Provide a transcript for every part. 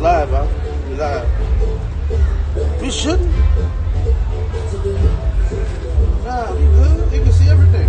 live, huh? We live. We shouldn't. Nah, we good. You can see everything.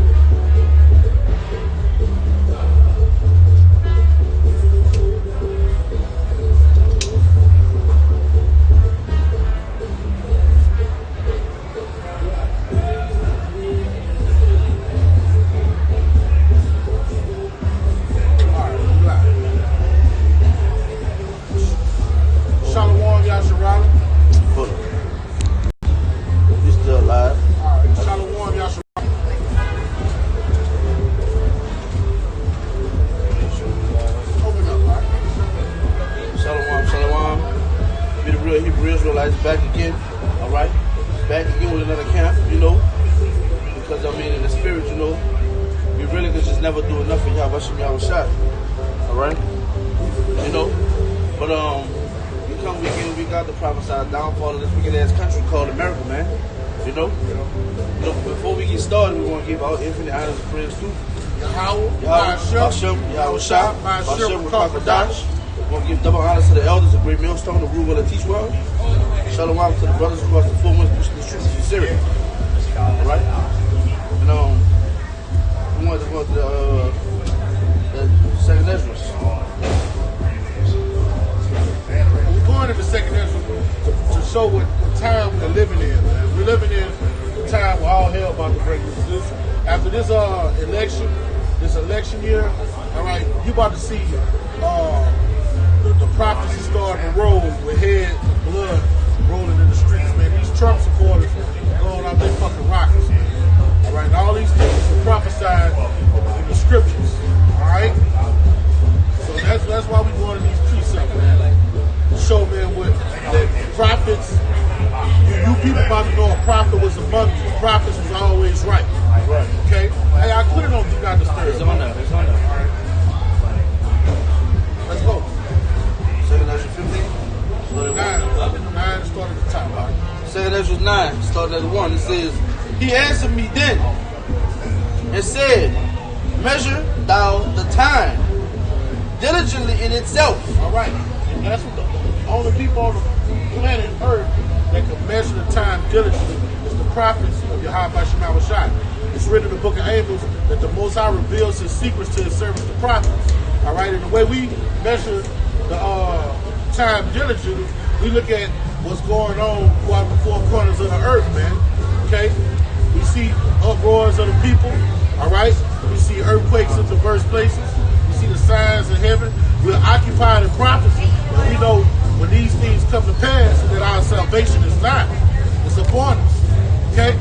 Back again, all right? Back again with another camp, you know, because I mean, in the spirit, you know, we really could just never do enough for y'all. Rushing y'all shot, all right? You know, but we come weekend, we got the prophesied downfall of this wicked ass country called America, man. You know, before we get started, we want to give our infinite honors and praise to Yahweh Shah, we want to give double honors to the elders of Great Millstone, the rule will teach well. Shalom to the brothers across the full ones pushing the streets of Syria. Alright? And we want to go to the second Esdras. We're going to the second Esdras to show what time we're living in, man. We're living in a time where all hell about to break loose. After this election year, alright, you about to see the prophecy starting to roll with head and blood rolling in the streets, man. These Trump supporters going out there fucking rockets. All right, all these things are prophesied in the scriptures. All right, so that's why we going to these precepts, man. To show, man, what that prophets. You people about to know a prophet was among you. Prophets was always right. Right. Okay. Hey, I put it on. You got to stir. It's on there. It's on there. All right. Let's go. Second Esdras 15. 9 started at the top. Right? Second Esdras 9, starting at 1. It says, He answered me then and said, Measure thou the time diligently in itself. All right. And that's what the only people on the planet Earth that can measure the time diligently is the prophets of Yahweh Shema Shai. It's written in the book of Amos that the Most High reveals his secrets to his servants, the prophets. All right. And the way we measure the time diligently, we look at what's going on throughout the four corners of the earth, man. Okay? We see uproars of the people, all right? We see earthquakes in diverse places. We see the signs in heaven. We're occupied in prophecy. And we know when these things come to pass that our salvation is not. It's upon us. Okay?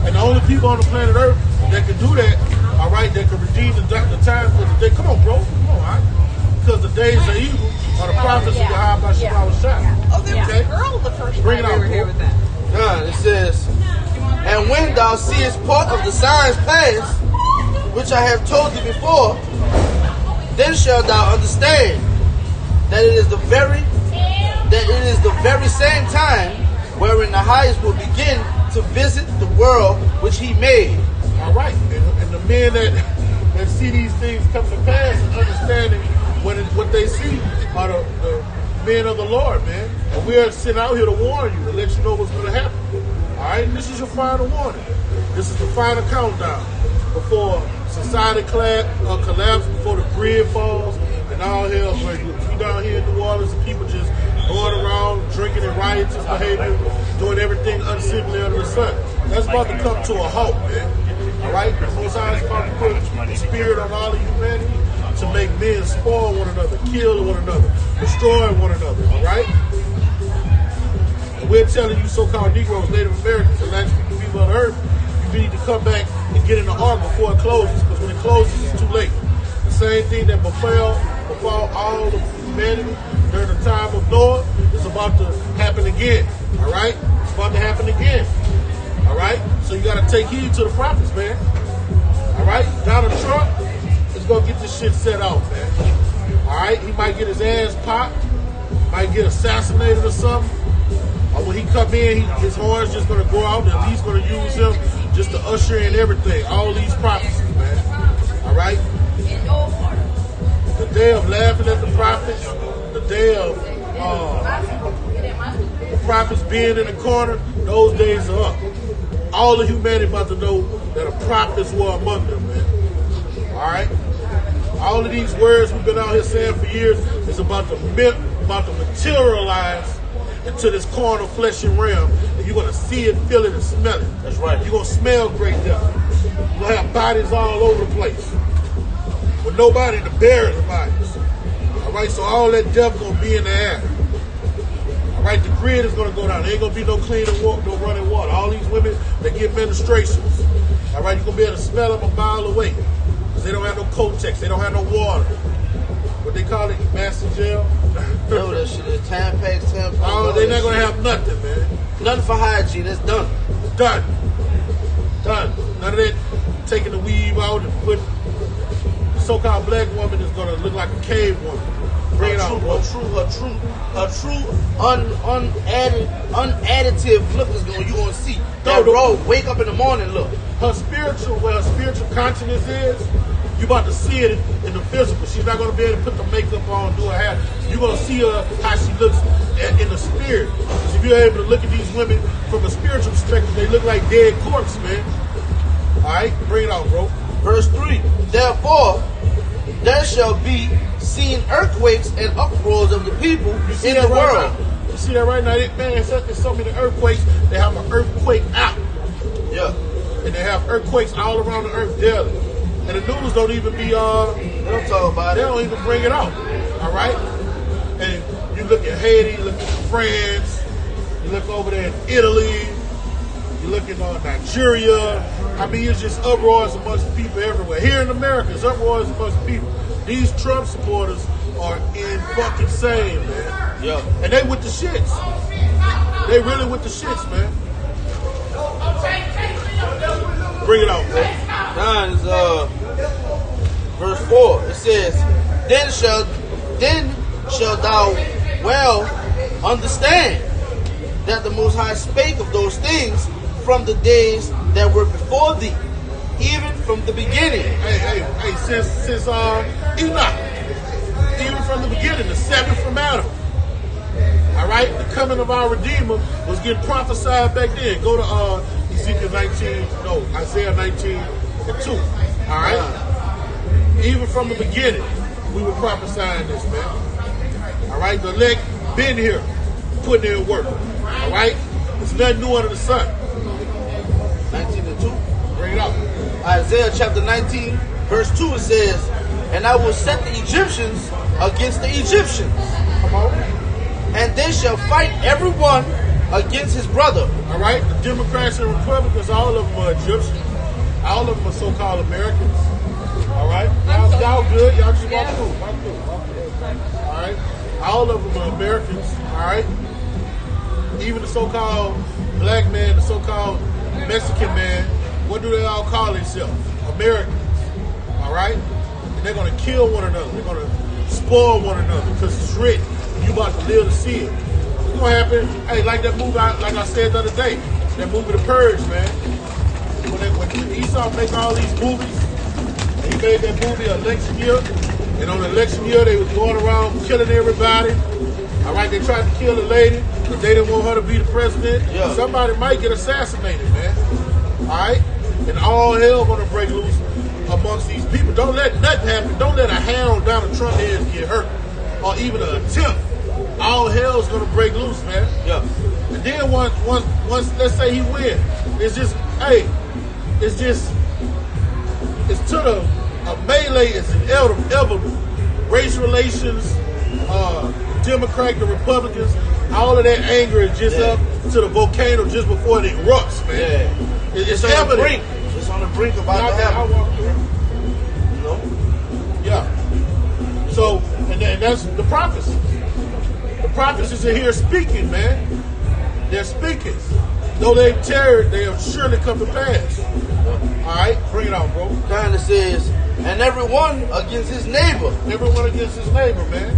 And the only people on the planet Earth that can do that, all right, that can redeem the time for the day. Come on, bro. Come on, all right? Because the days are evil are the prophets of Yahweh Shema Shai. Oh, there was a girl the first Bring time it out, we were here with that. It says, And when thou seest part of the signs pass, which I have told thee before, then shalt thou understand that it is the very same time wherein the highest will begin to visit the world which he made. All right, and the men that see these things come to pass and understanding what they see are the men of the Lord, man. And we are sitting out here to warn you, to let you know what's going to happen. All right, and this is your final warning. This is the final countdown before society collapse, before the grid falls, and all hell breaks loose. We down here in New Orleans, and people just going around drinking and riotous behavior, doing everything uncivilly under the sun. That's about to come to a halt, man. All right, the Most High is about to put the spirit on all of humanity to make men spoil one another, kill one another, destroy one another, all right? And we're telling you so-called Negroes, Native Americans, and Latin people on earth, you need to come back and get in the ark before it closes, because when it closes, it's too late. The same thing that befall all of humanity during the time of Noah is about to happen again, all right? It's about to happen again, all right? So you got to take heed to the prophets, man, all right? Donald Trump is going to get this shit set off, man. All right? He might get his ass popped, might get assassinated or something. Or when he come in, his horns just going to go out and he's going to use him just to usher in everything. All these prophecies, man. All right? The day of laughing at the prophets, the day of being in the corner, those days are up. All of humanity about to know that a prophets were among them, man. All right? All of these words we've been out here saying for years is about to materialize into this carnal flesh and realm, and you're going to see it, feel it, and smell it. That's right. You're going to smell great death. You're going to have bodies all over the place with nobody to bury the bodies. All right, so all that death going to be in the air. All right, the grid is going to go down. There ain't going to be no clean water, no running water. All these women that get menstruations, all right, you're going to be able to smell them a mile away because they don't have no Kotex. They don't have no water. What they call it, master gel? No, that shit is Tampax, tampons. Oh, they're not going to have nothing, man. Nothing for hygiene. It's done. Done. Done. None of that taking the weave out and putting the so-called black woman is going to look like a cave woman. Bring it out, bro. Her true unadditive look is going. You going to see that road. Wake up in the morning, look. Her spiritual consciousness is. You about to see it in the physical. She's not going to be able to put the makeup on, do her hair. You're going to see her how she looks in the spirit. Because if you're able to look at these women from a spiritual perspective, they look like dead corpses, man. All right, bring it out, bro. Verse 3. Therefore, there shall be seen earthquakes and uproars of the people in the world. You see that right now? Man, there's so many earthquakes. They have an earthquake out. Yeah. And they have earthquakes all around the earth daily. And the news don't even be, they don't talk about they it. don't even bring it out. All right? And you look at Haiti, you look at France, you look over there in Italy, you look at Nigeria. I mean, it's just uproars amongst people everywhere. Here in America, it's uproars amongst people. These Trump supporters are in fucking insane, man. Yeah. And they with the shits. They really with the shits, man. Bring it out, bro. 9 is verse 4. It says, Then shall thou well understand that the Most High spake of those things from the days that were before thee, even from the beginning. Hey, since Enoch, even from the beginning, the seventh from Adam. All right, the coming of our Redeemer was getting prophesied back then. Go to Isaiah 19:2. All right, even from the beginning, we were prophesying this, man. All right, the elect been here, putting in work. All right, there's nothing new under the sun. 19:2. Bring it up. Isaiah chapter 19, verse 2, it says, And I will set the Egyptians against the Egyptians, Come on. and they shall fight every one against his brother. All right, the Democrats and Republicans, all of them are Egyptians. All of them are so-called Americans. All right, y'all good. Y'all just walk through. All right, all of them are Americans. All right, even the so-called black man, the so-called Mexican man, what do they all call themselves? Americans. All right, and they're gonna kill one another. They're gonna spoil one another because it's written. You about to live to see it. What's gonna happen? Hey, like that movie, like I said the other day, that movie The Purge, man. When Esau make all these movies, and he made that movie election year, and on election year they was going around killing everybody. All right, they tried to kill the lady because they didn't want her to be the president. Yeah. Somebody might get assassinated, man. All right, and all hell gonna break loose amongst these people. Don't let nothing happen. Don't let a hair on Donald Trump head get hurt, or even an attempt. All hell's gonna break loose, man. Yeah. And then once let's say he wins, it's just, hey, it's to the melee is inevitable. Race relations, Democrat, the Republicans, all of that anger is just up to the volcano just before it erupts, man. Yeah. It's on the evident. brink. It's on the brink about to I happen. walk through. You know? Yeah. So, and that's the prophecy. The prophets are here speaking, man. They're speaking. Though they've tarried, they have surely come to pass. All right, bring it on, bro. Kind of says, and everyone against his neighbor. Everyone against his neighbor, man.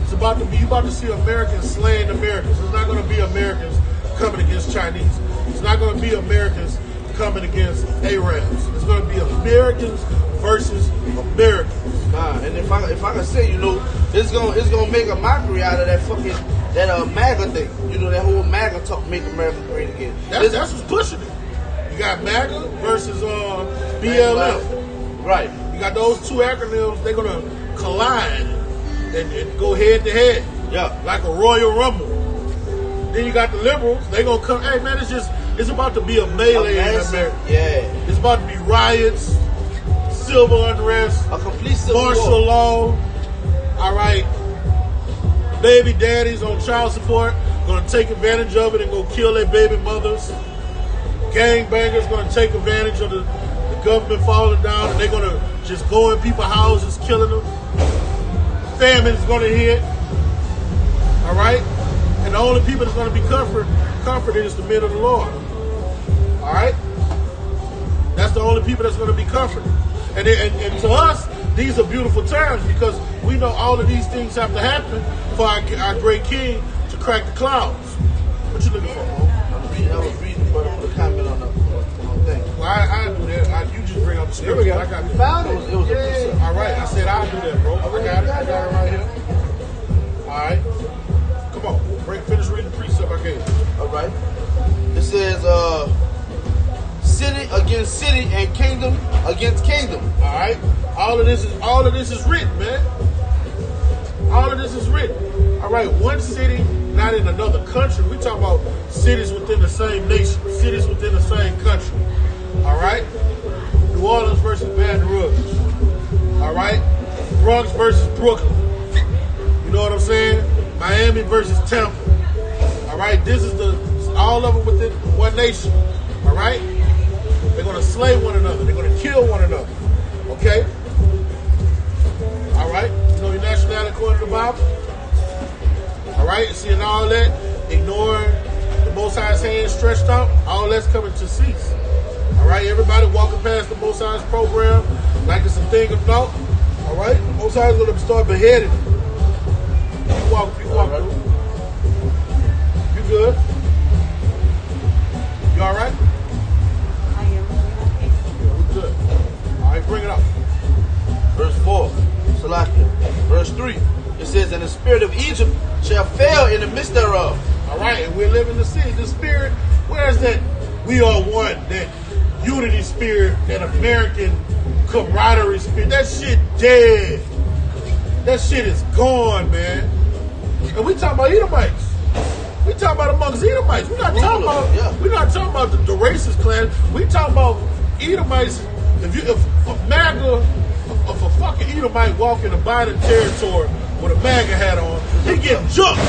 It's about to be, you about to see Americans slaying Americans. It's not going to be Americans coming against Chinese. It's not going to be Americans coming against Arabs. It's going to be Americans versus Americans. And if I can say, you know, it's gonna make a mockery out of that fucking that MAGA thing. You know, that whole MAGA talk, make America great again. That's what's pushing it. You got MAGA versus BLM. Right. You got those two acronyms. They're gonna collide and go head to head. Yeah. Like a Royal Rumble. Then you got the liberals. They gonna come. Hey man, it's about to be a melee in America. Yeah. It's about to be riots, civil unrest, a complete civil martial law. All right. Baby daddies on child support gonna take advantage of it and go kill their baby mothers. Gangbangers gonna take advantage of the government falling down, and they're gonna just go in people's houses, killing them. Famine's gonna hit. All right, and the only people that's gonna be comforted is the men of the Lord. All right, that's the only people that's gonna be comforted. And to us, these are beautiful times because we know all of these things have to happen for our great King to crack the clouds. What you looking for, bro? I was reading, but I put a comment on the thing. Well, I do that. You just bring up the scripture. Here we go. I got it. Found it. It was a precept. All right, I said I'll do that, bro. I got it. I got it right here. All right. Come on. Finish reading the precept I gave you. All right. It says, city against city and kingdom against kingdom. All right. All of this is written, man. All of this is written. All right. One city, not in another country. We talk about cities within the same nation, cities within the same country. All right. New Orleans versus Baton Rouge. All right. Bronx versus Brooklyn. You know what I'm saying? Miami versus Tampa. All right. This is all of them within one nation. All right. They're going to slay one another. They're going to kill one another. Okay? All right? You know your nationality according to the Bible? All right? Seeing all that, ignoring the Most High's hand stretched out, all that's coming to cease. All right? Everybody walking past the Most High's program like it's a thing of naught. All right? The Most High's going to start beheading. You walk through. You good? You all right? Good. All right, bring it up. Verse 4, Salakia. Verse 3, it says, and the spirit of Egypt shall fail in the midst thereof. All right, and we're living the city. The spirit, where's that we are one, that unity spirit, that American camaraderie spirit? That shit dead. That shit is gone, man. And we talking about Edomites. We talking about amongst Edomites. We're not talking about the racist clan. We talking about Edomites. If a fucking Edomite walk in the Biden territory with a MAGA hat on, he get jumped.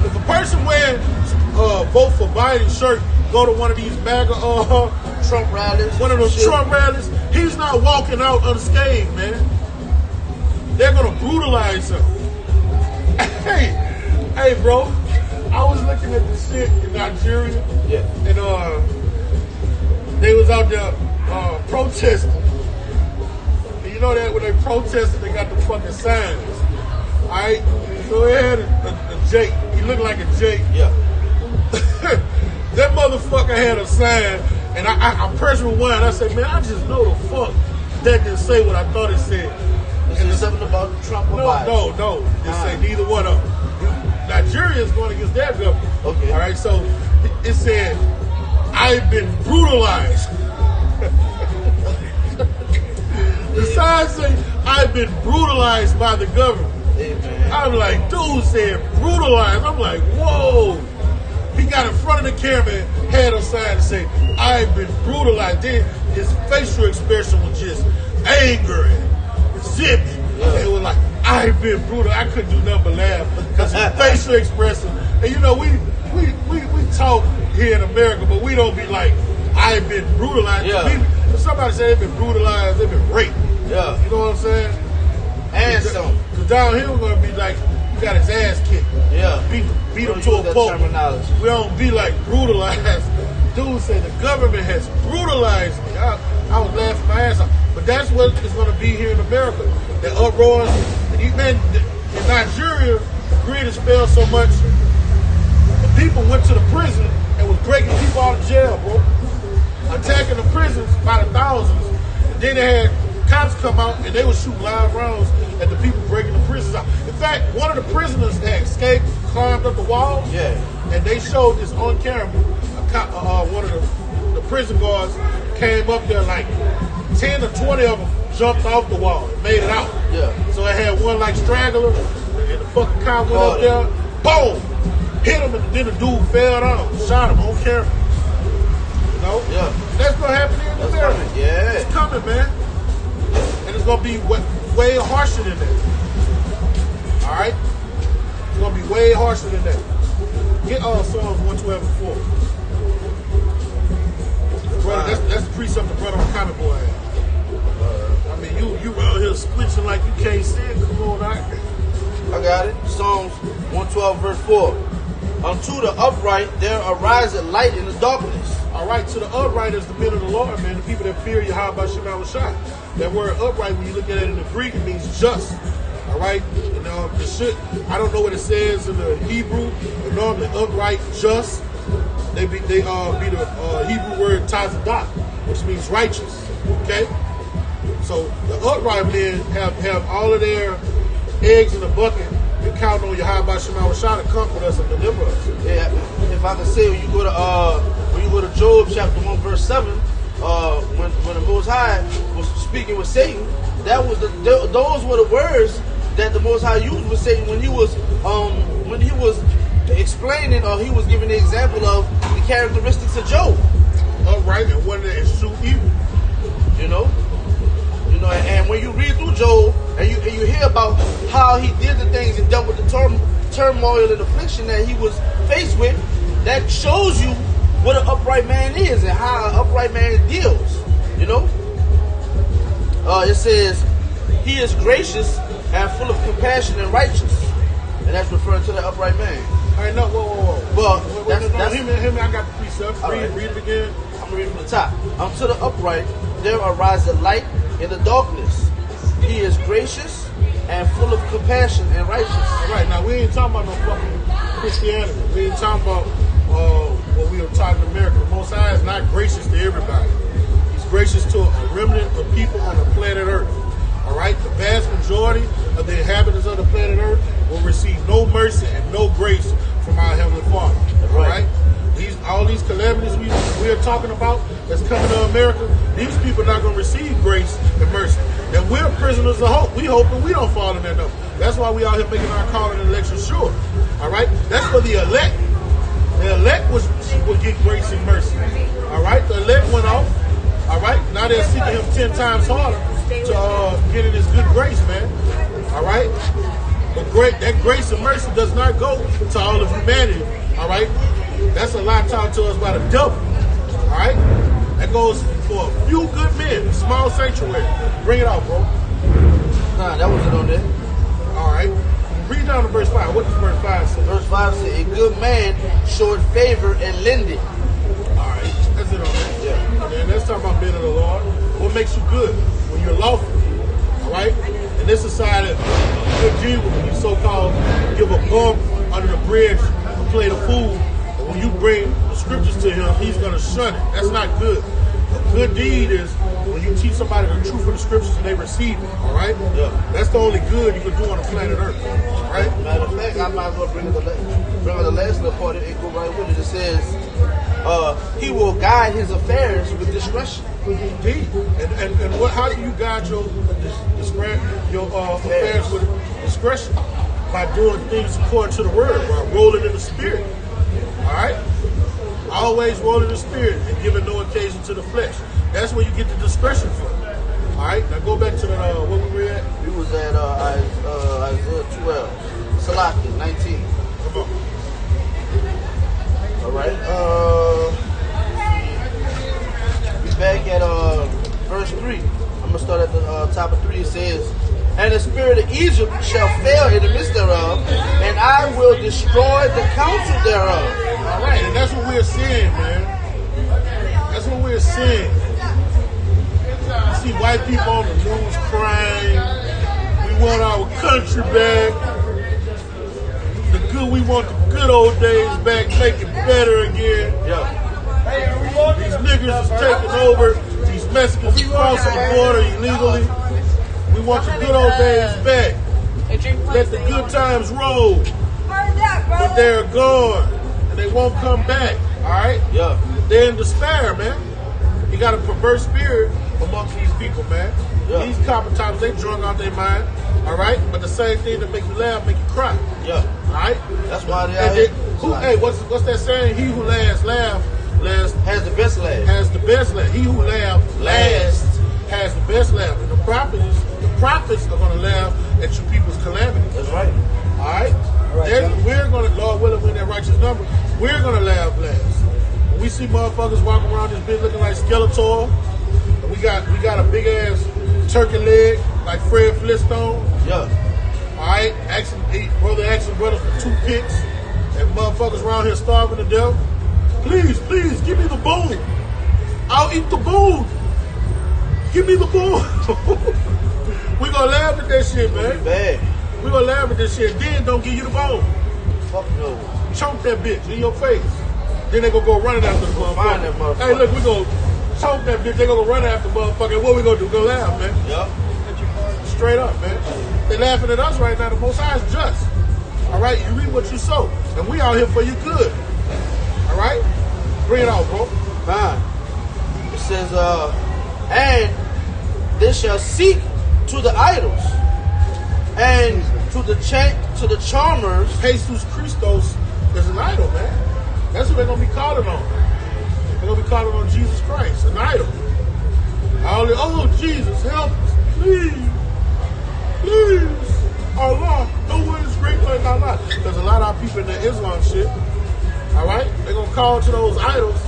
If a person wearing vote for Biden shirt go to one of these MAGA Trump rallies, one of those Trump rallies, he's not walking out unscathed, man. They're gonna brutalize him. Hey, bro. I was looking at this shit in Nigeria, and they was out there protesting. And you know that when they protested, they got the fucking signs. All right, so they had a Jake. He looked like a Jake. Yeah. That motherfucker had a sign, and I pressed rewind. I said, man, I just know the fuck that didn't say what I thought it said. And there's something about Trump or Biden. No. It said neither one of them. Nigeria is going against their government. Okay. All right, so it said, I've been brutalized. The sign say, I've been brutalized by the government. Amen. I'm like, dude said brutalized. I'm like, whoa. He got in front of the camera and had a sign to say, I've been brutalized. Then his facial expression was just anger and zippy. Yeah. It was like, I've been brutal. I couldn't do nothing but laugh because his facial expression. And you know, we talk here in America, but we don't be like, I've been brutalized. Yeah. If somebody say they've been brutalized, they've been raped. Yeah. You know what I'm saying? And some. Because down here we're going to be like, you got his ass kicked. Yeah. Beat him to a pulp. We don't be like brutalized. Dude said the government has brutalized me. I was laughing my ass off. But that's what it's going to be here in America. The uproars. Man, in Nigeria, the grid has failed so much. The people went to the prison and was breaking people out of jail, bro. Attacking the prisons by the thousands. And then they had cops come out and they were shooting live rounds at the people breaking the prisons out. In fact, one of the prisoners had escaped, climbed up the wall, and they showed this on camera. One of the prison guards came up there, like 10 or 20 of them jumped off the wall and made it out. So it had one like straggler, and the fucking cop went up there, boom, hit him, and then the dude fell down, shot him on camera. You know? That's gonna happen in America. It's coming, man. And it's gonna be way harsher than that. Alright? It's gonna be way harsher than that. Get Psalms 112 and 4. Brother, that's the precept the brother on Comic Boy had. I mean, you around here squinching like you can't see it. Come on, I got it. Psalms 112 verse 4. Unto the upright there ariseth light in the darkness. Alright, to the upright is the men of the Lord, man. The people that fear Yahweh Shema Shah. That word upright, when you look at it in the Greek, it means just. Alright? And I don't know what it says in the Hebrew, but normally upright, just. They be the Hebrew word tazadah, which means righteous. Okay? So the upright men have all of their eggs in the bucket and count on Yahweh Shema Shah to comfort us and deliver us. Yeah, if I can say, when you go to Job chapter 1 verse 7, when the Most High was speaking with Satan, those were the words that the Most High used with Satan when he was explaining, or he was giving the example of the characteristics of Job. Upright and one that is true evil. You know, and when you read through Job and you hear about how he did the things and dealt with the turmoil and affliction that he was faced with, that shows you what an upright man is and how an upright man deals. You know, it says he is gracious and full of compassion and righteous, and that's referring to the upright man. All right, no, whoa. Well, I got the precepts. Read it again. I'm gonna read from the top. Unto the upright there arises light in the darkness. He is gracious and full of compassion and righteous. All right, now we ain't talking about no fucking Christianity. We ain't talking about what we were talking in America. The Most High is not gracious to everybody. He's gracious to a remnant of people on the planet Earth. All right, the vast majority of the inhabitants of the planet Earth will receive no mercy and no grace from our Heavenly Father. All right? All these calamities we are talking about that's coming to America, these people are not going to receive grace and mercy. And we're prisoners of hope. We hope that we don't fall in that number. That's why we out here making our calling and election sure. All right? That's for the elect. The elect will get grace and mercy. All right? The elect went off. All right? Now they're seeking him 10 times harder to get in his good grace, man. All right? But that grace and mercy does not go to all of humanity. All right? That's a lie taught to us by the devil. All right? That goes for a few good men, small sanctuary. Bring it out, bro. Nah, that wasn't on there. All right. Read down to verse 5. What does verse 5 say? Verse 5 says, a good man showed favor and lended. All right. That's it on that. Yeah. And that's talking about being of the Lord. What makes you good? When you're lawful. All right? In this society, good deed when you so-called give a bump under the bridge, a plate of food. When you bring the scriptures to him, he's going to shun it. That's not good. A good deed is when you teach somebody the truth of the scriptures and they receive it. All right? Yeah. That's the only good you can do on the planet Earth. All right? Matter of fact, I might as well bring up the last little part and go right with it. It says, he will guide his affairs with discretion. Indeed. And how do you guide your affairs with discretion? By doing things according to the word, by rolling in the spirit. All right? Always rolling in the spirit and giving no occasion to the flesh. That's where you get the discretion from. All right? Now go back to the, what we were at? We was at Isaiah 12, Salakia 19. Come on. All right. We back at verse 3. I'm going to start at the top of 3. It says, and the spirit of Egypt shall fail in the midst thereof, and I will destroy the counsel thereof. All right, and that's what we're seeing, man. That's what we're seeing. You see white people on the news crying. We want our country back. We want the good old days back, make it better again. Yeah. These niggas is taking over these Mexicans crossing the border illegally. We want the good old days back. Let the good times roll. But they're gone. And they won't come back. Alright? Yeah. They're in despair, man. You got a perverse spirit amongst these people, man. Yeah. These copper tops, they drunk out their mind. Alright? But the same thing that make you laugh, make you cry. Yeah. Alright? That's why they And out then, here. hey, what's that saying? He who laughs Has the best laugh. has the best laugh. He who laughs last has the best laugh. And the prophets are going to laugh at your people's calamity. That's right. All right? Then we're going to, Lord willing, win that righteous number. We're going to laugh last. When we see motherfuckers walking around this bitch looking like Skeletor, and we got a big ass turkey leg like Fred Flintstone. Yeah. All right? Asking brothers for toothpicks, and motherfuckers around here starving to death. Please, give me the bone. I'll eat the bone. Give me the bone. We gonna laugh at that shit, man. Bad. We gonna laugh at this shit. Then don't give you the bone. Fuck no. Choke that bitch in your face. Then they gonna go running after the Find that motherfucker. motherfucker. Hey, look, we gonna choke that bitch. They gonna go running after the motherfucker. What we gonna do? Go laugh, man. Yep. Straight up, man. They laughing at us right now. The Most High is just. All right, you reap what you sow, and we out here for you good. All right, bring it out, bro. Fine. It says, and they shall seek to the idols and to the charmers. Jesus Christos is an idol, man. That's what they're gonna be calling on. They're gonna be calling on Jesus Christ, an idol. Oh, Jesus, help us, please, please. Allah, no one is great like Allah. There's a lot of our people in the Islam shit. All right, they're gonna call to those idols.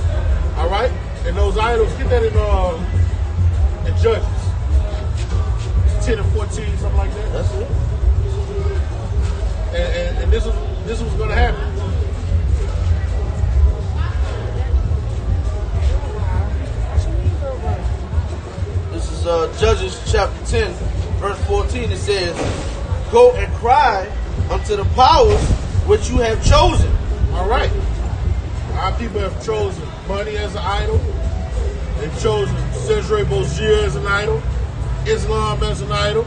All right, and those idols, get that in Judges 10 and 14, something like that. That's it. And this was gonna happen. This is Judges chapter 10, verse 14. It says, go and cry unto the powers which you have chosen. All right. Our people have chosen money as an idol. They've chosen Cesare Borgia as an idol. Islam as an idol.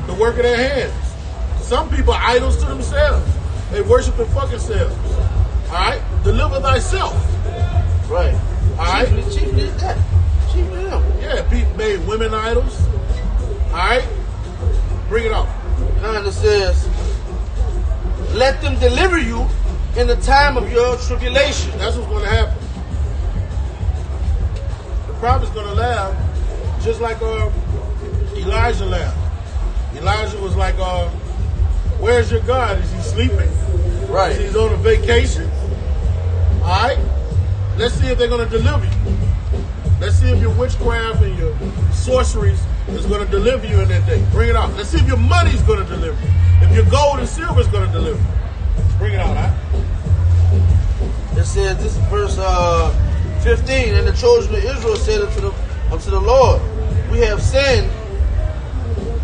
The work of their hands. Some people are idols to themselves. They worship their fucking selves. All right? Deliver thyself. Right. All right? Chiefly is that. Chiefly them. Yeah, people made women idols. All right? Bring it up. And it says, let them deliver you in the time of your tribulation. That's what's going to happen. The prophet's going to laugh just like Elijah laughed. Elijah was like, where's your God? Is he sleeping? Right. Is he on a vacation? All right? Let's see if they're going to deliver you. Let's see if your witchcraft and your sorceries is going to deliver you in that day. Bring it out. Let's see if your money's going to deliver you. If your gold and silver is going to deliver you. Bring it out, huh? It says, this is verse 15, and the children of Israel said unto the Lord, we have sinned.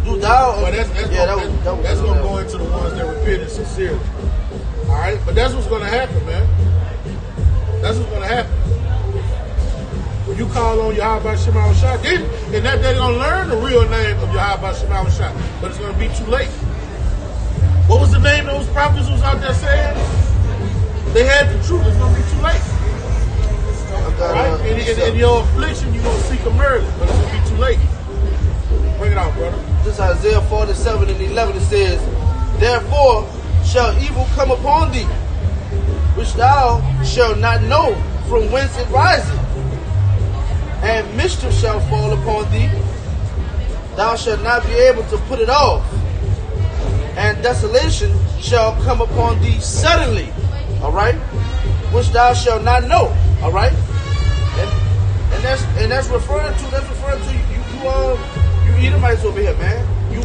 Do thou... But that's going to go into the ones that repented sincerely. All right? But that's what's going to happen, man. That's what's going to happen. When you call on Yahweh Shema Shah, then that they're going to learn the real name of Yahweh Shema Shah. But it's going to be too late. What was the name of those prophets who was out there saying? They had the truth. It's going to be too late. All right? In your affliction, you're going to seek them early. But it's going to be too late. Bring it out, brother. This is Isaiah 47 and 11. It says, therefore shall evil come upon thee, which thou shalt not know from whence it riseth. And mischief shall fall upon thee, thou shalt not be able to put it off. And desolation shall come upon thee suddenly, all right, which thou shalt not know, all right. And that's referring to you Edomites over here, man. You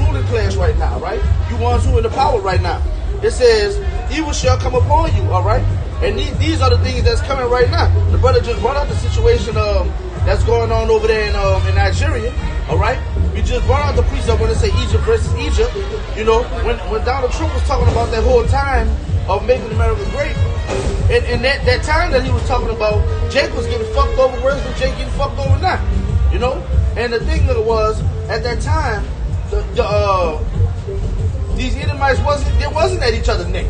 ruling class right now, right? You ones who in the power right now. It says evil shall come upon you, all right. And these are the things that's coming right now. The brother just brought up the situation that's going on over there in Nigeria, all right? We just brought out the precept when they say Egypt versus Egypt. You know, when Donald Trump was talking about that whole time of making America great, and that time that he was talking about, Jake was getting fucked over. Where's the Jake getting fucked over now? You know, and the thing that was at that time, these Edomites wasn't at each other's neck.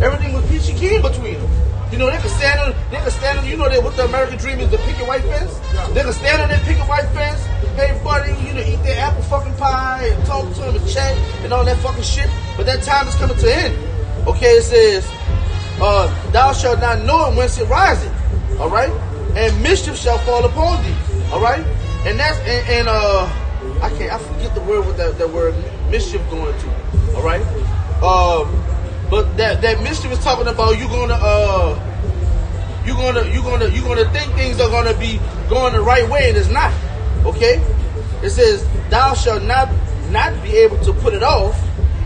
Everything was peachy keen between them. You know, they could stand on, you know, what the American dream is, the picket white fence. Yeah. They could stand on that picket white fence, hey buddy, you know, eat their apple fucking pie and talk to them and chat and all that fucking shit. But that time is coming to an end. Okay, it says, thou shalt not know whence it riseth, all right? And mischief shall fall upon thee, all right? And that's, I forget the word with that word mischief going to, all right? But that mischief is talking about you're gonna think things are gonna be going the right way, and it's not. Okay? It says, thou shalt not be able to put it off,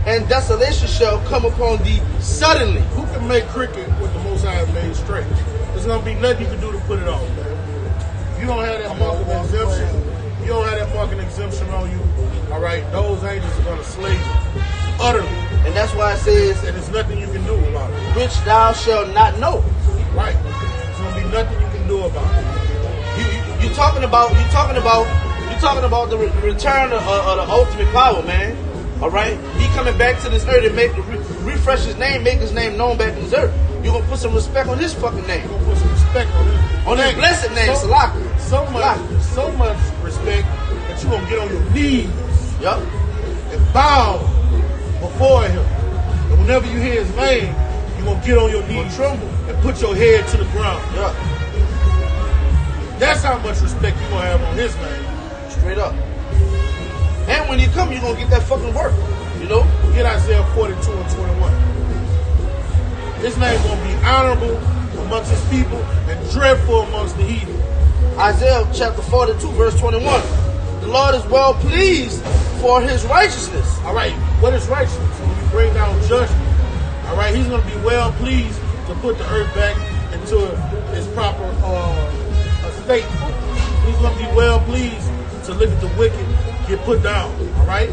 and desolation shall come upon thee suddenly. Who can make cricket what the Most High made straight? There's gonna be nothing you can do to put it off, man. You don't have that marking exemption. You don't have that marking exemption on you. All right, those angels are gonna slay you utterly. And that's why it says, and there's nothing you can do about it. Which thou shalt not know. Right. There's gonna be nothing you can do about it. You're talking about the return of the ultimate power, man. All right. He coming back to this earth and refresh his name, make his name known back in this earth. You're gonna put some respect on his fucking name. You're gonna put some respect on his blessed name, Salaka. So much respect that you're gonna get on your knees. Yup. And bow before him. And whenever you hear his name, you're going to get on your knees, tremble, and put your head to the ground. Yeah. That's how much respect you're going to have on his name. Straight up. And when you come, you're going to get that fucking work. You know? Get Isaiah 42 and 21. His name's going to be honorable amongst his people and dreadful amongst the heathen. Isaiah chapter 42, verse 21. The Lord is well pleased for his righteousness. All right, what is righteousness? When we bring down judgment, all right, he's going to be well pleased to put the earth back into its proper state. He's going to be well pleased to look at the wicked get put down, all right?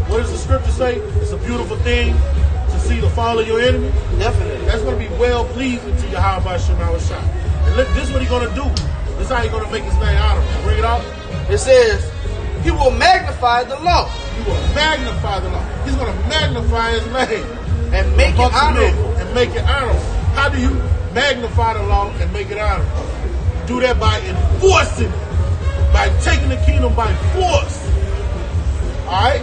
What does the scripture say? It's a beautiful thing to see the fall of your enemy. Definitely. That's going to be well pleasing to Yahweh Shema Shah. And look, this is what he's going to do. This is how he's going to make his name honorable. Bring it out. It says, he will magnify the law. He will magnify the law. He's going to magnify his name. And make it honorable. And make it honorable. How do you magnify the law and make it honorable? You do that by enforcing it. By taking the kingdom by force. Alright?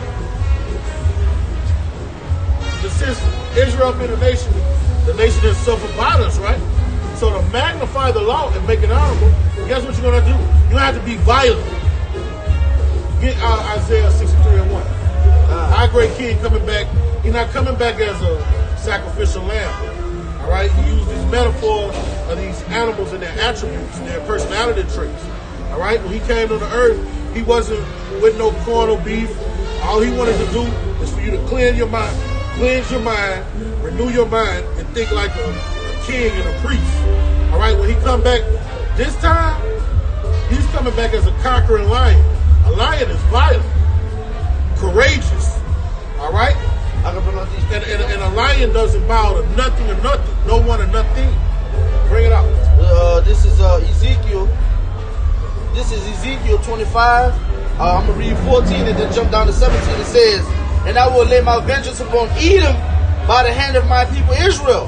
Since Israel been a nation, the nation has suffered violence, right? So to magnify the law and make it honorable, guess what you're going to do? You have to be violent. Get Isaiah 63 and 1. Our great king coming back, he's not coming back as a sacrificial lamb. All right? He used these metaphors of these animals and their attributes and their personality traits. All right? When he came to the earth, he wasn't with no carnal beef. All he wanted to do is for you to cleanse your mind, renew your mind, and think like a king and a priest. All right? When he come back this time, he's coming back as a conquering lion. A lion is violent, courageous, all right? And a lion doesn't bow to nothing or nothing, no one or nothing. Bring it out. This is Ezekiel. This is Ezekiel 25. I'm going to read 14 and then jump down to 17. It says, and I will lay my vengeance upon Edom by the hand of my people Israel.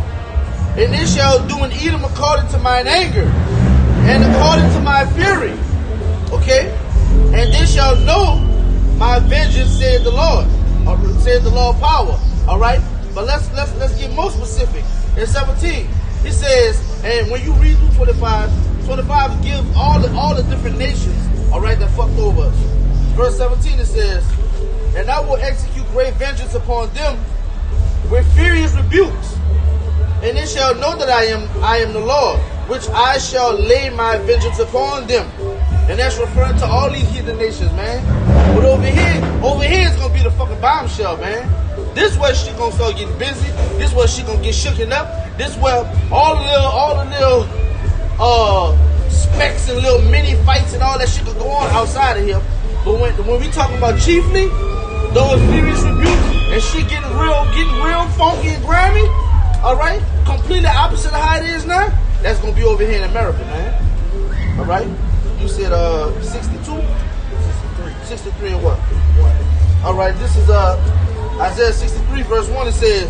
And they shall do in Edom according to mine anger and according to my fury. Okay? And they shall know my vengeance, said the Lord. Or said the Lord power. Alright? But let's get more specific. In 17, he says, and when you read through 25 gives all the different nations, alright, that fucked over us. Verse 17 it says, and I will execute great vengeance upon them with furious rebukes. And they shall know that I am the Lord, which I shall lay my vengeance upon them. And that's referring to all these heathen nations, man. But over here it's gonna be the fucking bombshell, man. This where she gonna start getting busy. This where she gonna get shooken up. This where all the little specks and little mini fights and all that shit gonna go on outside of here. But when we talking about chiefly, those serious rebukes and shit getting real funky and grimy, all right, completely opposite of how it is now. That's gonna be over here in America, man. All right, you said 62, 63 and what? All right, this is Isaiah 63 verse 1. It says,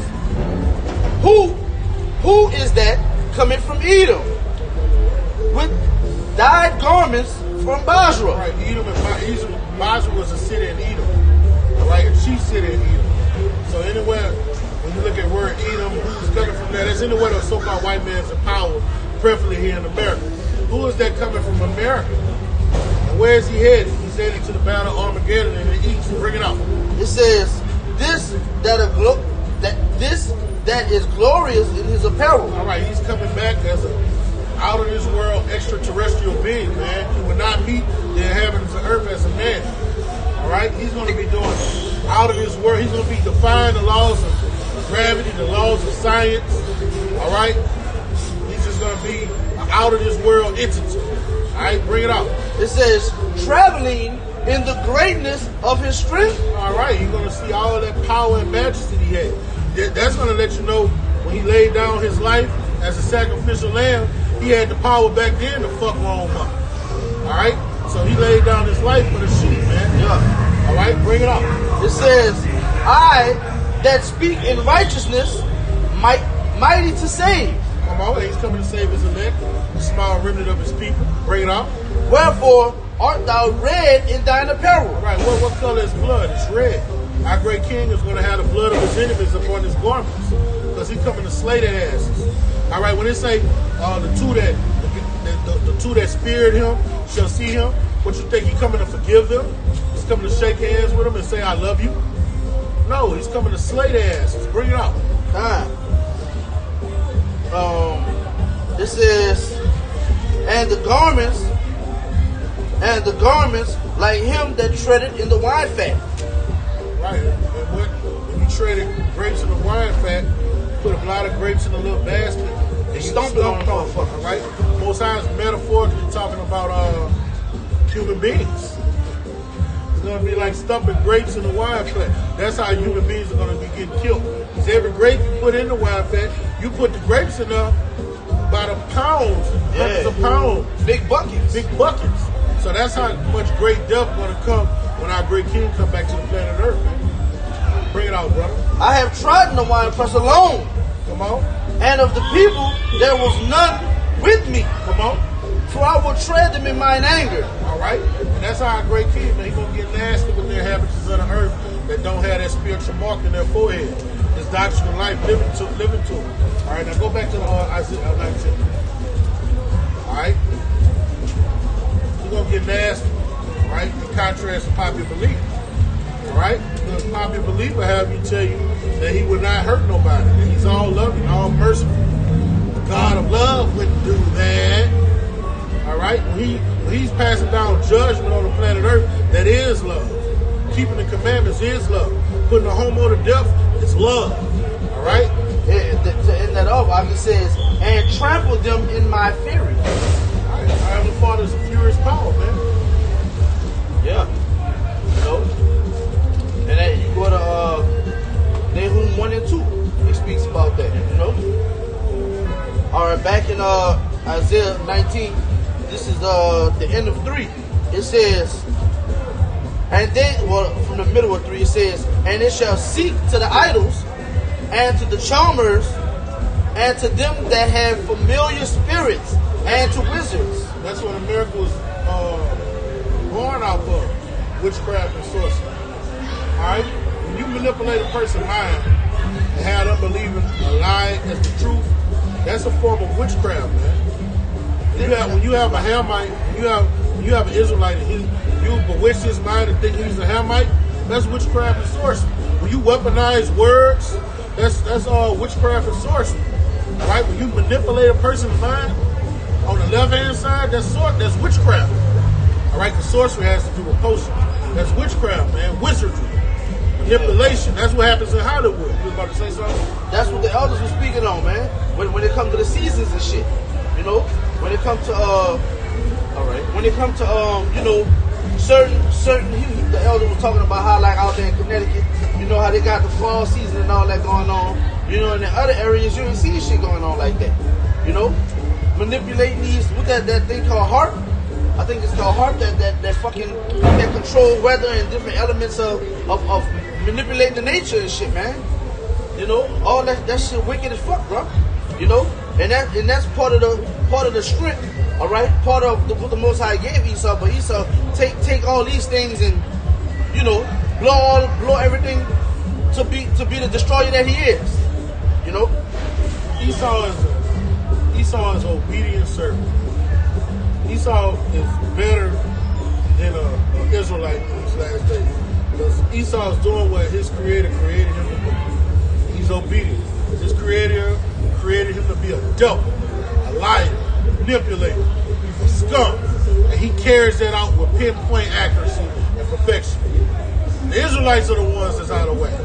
Who is that coming from Edom with dyed garments from Basra? Right, Basra was a city in Edom. All right, a chief city in Edom. So anywhere, when you look at word Edom, who's coming from there, that's anywhere the so-called white man's in power, preferably here in America. Who is that coming from America? And where is he headed? He's headed to the battle of Armageddon in the east. Bring it out. It says, this that is glorious in his apparel. All right, he's coming back as a out of this world extraterrestrial being, man. He will not meet the inhabitants of Earth as a man. All right, he's going to be doing out of this world. He's going to be defying the laws of gravity, the laws of science. All right, he's just going to be an out of this world entity. All right, bring it out. It says, traveling in the greatness of his strength. All right, you're going to see all of that power and majesty he had. That's going to let you know when he laid down his life as a sacrificial lamb, he had the power back then to fuck Rome up. All right, so he laid down his life for the sheep, man. Yeah. All right, bring it up. It says, I that speak in righteousness, mighty to save. Come on, he's coming to save his elect, the small remnant of his people. Bring it up. Wherefore art thou red in thine apparel? Right, what color is blood? It's red. Our great king is going to have the blood of his enemies upon his garments, because he's coming to slay their asses. All right, when they say the two that speared him shall see him, what you think, he coming to forgive them? He's coming to shake hands with them and say, I love you? No, he's coming to slay their asses. Bring it out. This is, and the garments like him that treaded in the wine fat. Right, and when you traded grapes in the wine fat, put a lot of grapes in a little basket, and you stomp it on the motherfucker, right? Most times metaphorically talking about human beings. It's going to be like stumping grapes in the wine fat. That's how human beings are going to be getting killed. Because every grape you put in the wine fat, you put the grapes in there by the pounds, hundreds of pounds. Big buckets. Big buckets. So that's how much great death is going to come when our great king come back to the planet Earth, man. Bring it out, brother. I have trodden the winepress alone. Come on. And of the people there was none with me. Come on. For I will tread them in mine anger. All right. And that's how our great king, man, he's going to get nasty with the inhabitants of the earth that don't have that spiritual mark in their forehead. This doctrine of life living to them. All right. Now go back to Isaiah 19. All right. He's going to get nasty. All right. In contrast to popular belief. All right. Because popular belief will have you tell you that he would not hurt nobody. That he's all loving, all merciful. The God of love wouldn't do that. All right, when he's passing down judgment on the planet Earth, that is love. Keeping the commandments is love. Putting a homo to death is love. All right. To end that off, it says, and trample them in my fury. All right, our Heavenly Father is a furious power, man. Yeah. You know, and then you go to Nahum 1 and 2. It speaks about that. You know. All right, back in Isaiah 19. This is the end of 3. It says, and then, well, from the middle of 3, it says, and it shall seek to the idols, and to the charmers, and to them that have familiar spirits, and to wizards. That's what America was born out of, witchcraft and sorcery. All right? When you manipulate a person's mind and have them believing a lie as the truth, that's a form of witchcraft, man. When you have a Hamite, when you have an Israelite, and you bewitch his mind and think he's a Hamite, that's witchcraft and sorcery. When you weaponize words, that's all witchcraft and sorcery. Right? When you manipulate a person's mind on the left-hand side, that's witchcraft. All right? Because sorcery has to do with potions. That's witchcraft, man. Wizardry. Manipulation. That's what happens in Hollywood. You was about to say something? That's what the elders were speaking on, man. When it comes to the seasons and shit. You know? When it comes to you know, the elder was talking about how like out there in Connecticut, you know how they got the fall season and all that going on. You know, in the other areas you ain't see shit going on like that. You know, manipulating these with that thing called HAARP. I think it's called HAARP that fucking that control weather and different elements of manipulating the nature and shit, man. You know, all that shit wicked as fuck, bro. You know, and that's part of the strength. All right, part of what the Most High gave Esau, but Esau take all these things and, you know, blow everything to be the destroyer that he is. You know, Esau is obedient servant. Esau is better than an Israelite in these last days because Esau is doing what his creator created him to do. He's obedient. His creator created him to be a devil, a liar, manipulator, a scum, and he carries that out with pinpoint accuracy and perfection. The Israelites are the ones that's out of whack.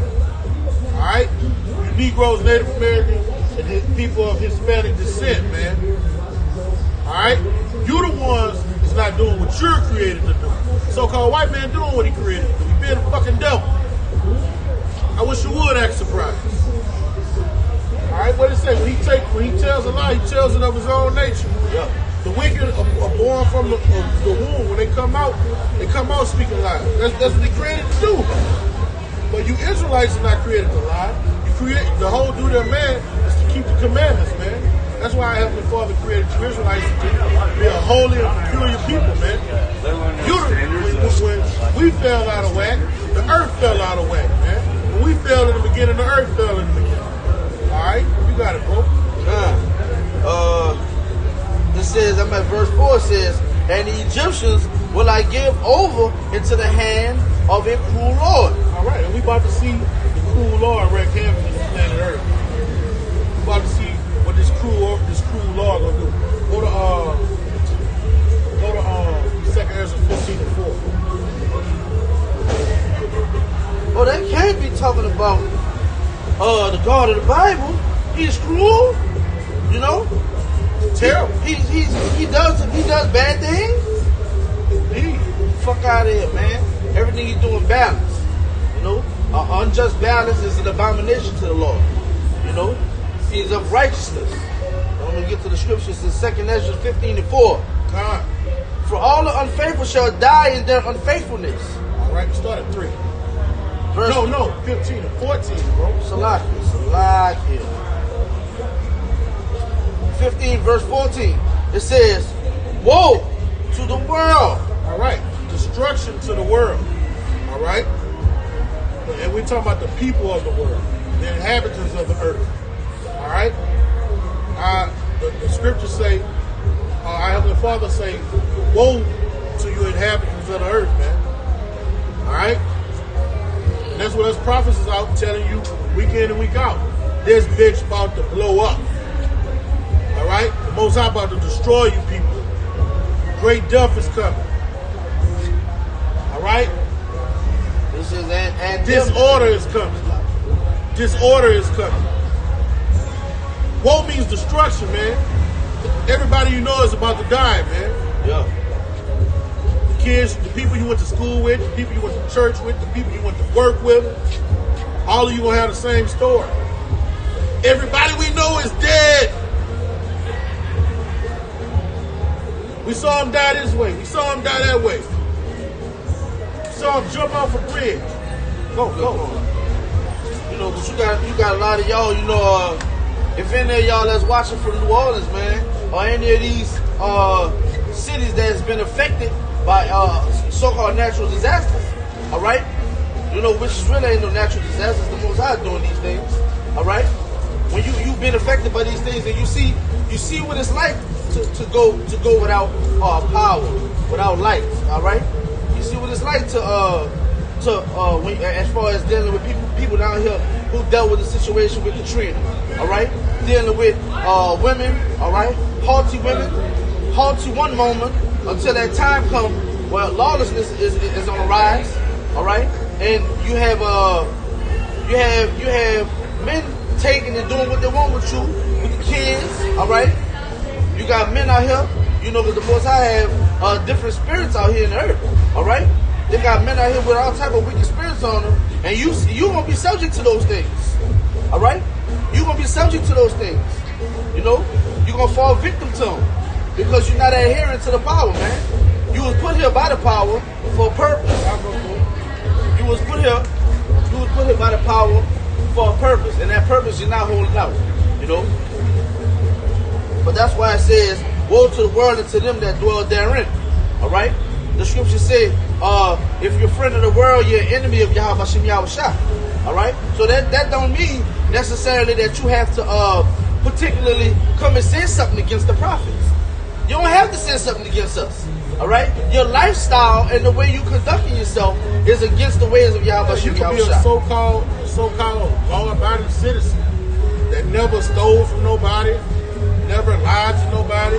All right, you Negroes, Native Americans, and people of Hispanic descent, man. All right, you the ones that's not doing what you're created to do. So-called white man doing what he created to do. He being a fucking devil. I wish you would act surprised. All right, what did it say? When he tells a lie, he tells it of his own nature. yeah. The wicked are born from the womb. When they come out speaking lies. That's what they created to do. But you Israelites are not created to lie. The whole duty of man is to keep the commandments, man. That's why Heavenly Father created you Israelites to be a holy and peculiar people, man. When we fell out of whack, the earth fell out of whack, man. When we fell in the beginning, the earth fell in the beginning. All right, you got it, bro. It says, I'm at verse 4, it says, and the Egyptians will I give over into the hand of a cruel Lord. All right, and we about to see the cruel Lord wreak havoc in the planet Earth. We about to see what this cruel Lord gonna do. Go to 2 Ezra 15:4. Oh, that can't be talking about the God of the Bible. He's cruel, you know. Terrible. He does bad things. Indeed. Fuck out of here, man. Everything he's doing balance. You know, unjust balance is an abomination to the Lord. You know, he's of righteousness. I'm gonna get to the scriptures in 2 Ezra 15:4. God. For all the unfaithful shall die in their unfaithfulness. All right, start at 3. Verse 15 and 14, bro. Salakia. 15 verse 14. It says, woe to the world. All right, destruction to the world. All right, and we're talking about the people of the world, the inhabitants of the earth. All right, the scriptures say, our Heavenly Father say, woe to you inhabitants of the earth, man. All right, and that's what us prophets is out telling you week in and week out. This bitch about to blow up. All right, the Most High about to destroy you people. Great death is coming. All right, This is and disorder is coming. Disorder is coming. Woe means destruction, man. Everybody you know is about to die, man. Yeah. The kids, the people you went to school with, the people you went to church with, the people you went to work with, all of you gonna have the same story. Everybody we know is dead. We saw him die this way. We saw him die that way. We saw him jump off a bridge. Go. You know, but you got a lot of y'all, you know, if any of y'all that's watching from New Orleans, man, or any of these cities that's been affected by so-called natural disasters, all right? You know, which really ain't no natural disasters. The Most High doing these things, all right? When you've been affected by these things and you see what it's like to go without power, without light, all right? You see what it's like when, as far as dealing with people down here who dealt with the situation with Katrina, all right? Dealing with women, all right? Haughty women, haughty one moment until that time comes where lawlessness is on the rise, all right? And you have men taking and doing what they want with you, with the kids, all right? You got men out here, you know, because the Most High have different spirits out here in the earth. All right? They got men out here with all type of wicked spirits on them, and you gonna be subject to those things. All right? You gonna be subject to those things. You know, you gonna fall victim to them because you're not adhering to the power, man. You was put here by the power for a purpose. You was put here by the power for a purpose, and that purpose you're not holding out. You know. But that's why it says, "Woe to the world and to them that dwell therein." All right. The scripture say, if you're a friend of the world, you're an enemy of Yahweh Hashem Yahushua. All right? So that don't mean necessarily that you have to particularly come and say something against the prophets. You don't have to say something against us. All right? Your lifestyle and the way you conducting yourself is against the ways of Yahweh Hashem Yahushua. You can be a so-called law-abiding citizen that never stole from nobody, never lied to nobody.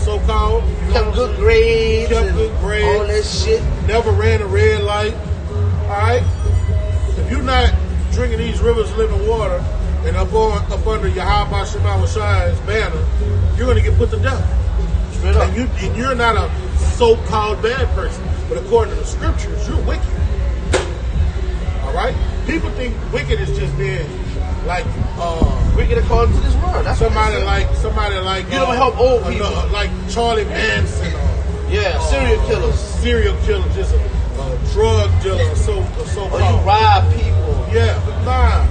So-called, kept good grades, all that shit. Never ran a red light. All right. If you're not drinking these rivers of living water and up under Yahweh Shemawashi's banner, you're going to get put to death. Straight up. And you're not a so-called bad person, but according to the scriptures, you're wicked. All right. People think wicked is just being like wicked according to this world. That's somebody like you don't help old people like Charlie Manson. Serial killers, just a drug dealer, or so or you rob people. Yeah, but nah.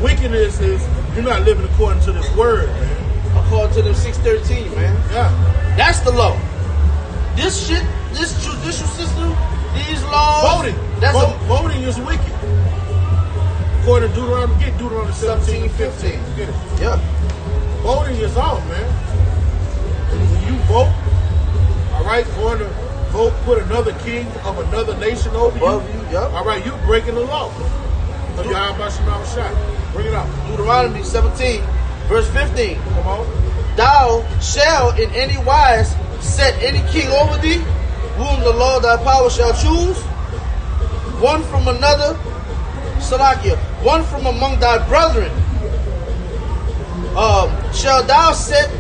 Wickedness is you're not living according to this word, man. According to the 613, man. Yeah, that's the law. This shit, this judicial system, these laws. Voting is wicked. According to Deuteronomy 17:15. Get it? Yeah. Voting is off, man. When you vote, all right, going to vote, put another king of another nation over you. Yep. All right, you're breaking the law of Yahweh Shemawashai. Bring it out. Deuteronomy 17, verse 15. Come on. Thou shalt in any wise set any king over thee, whom the Lord thy power shall choose, one from another. Salakia, one from among thy brethren, shall thou set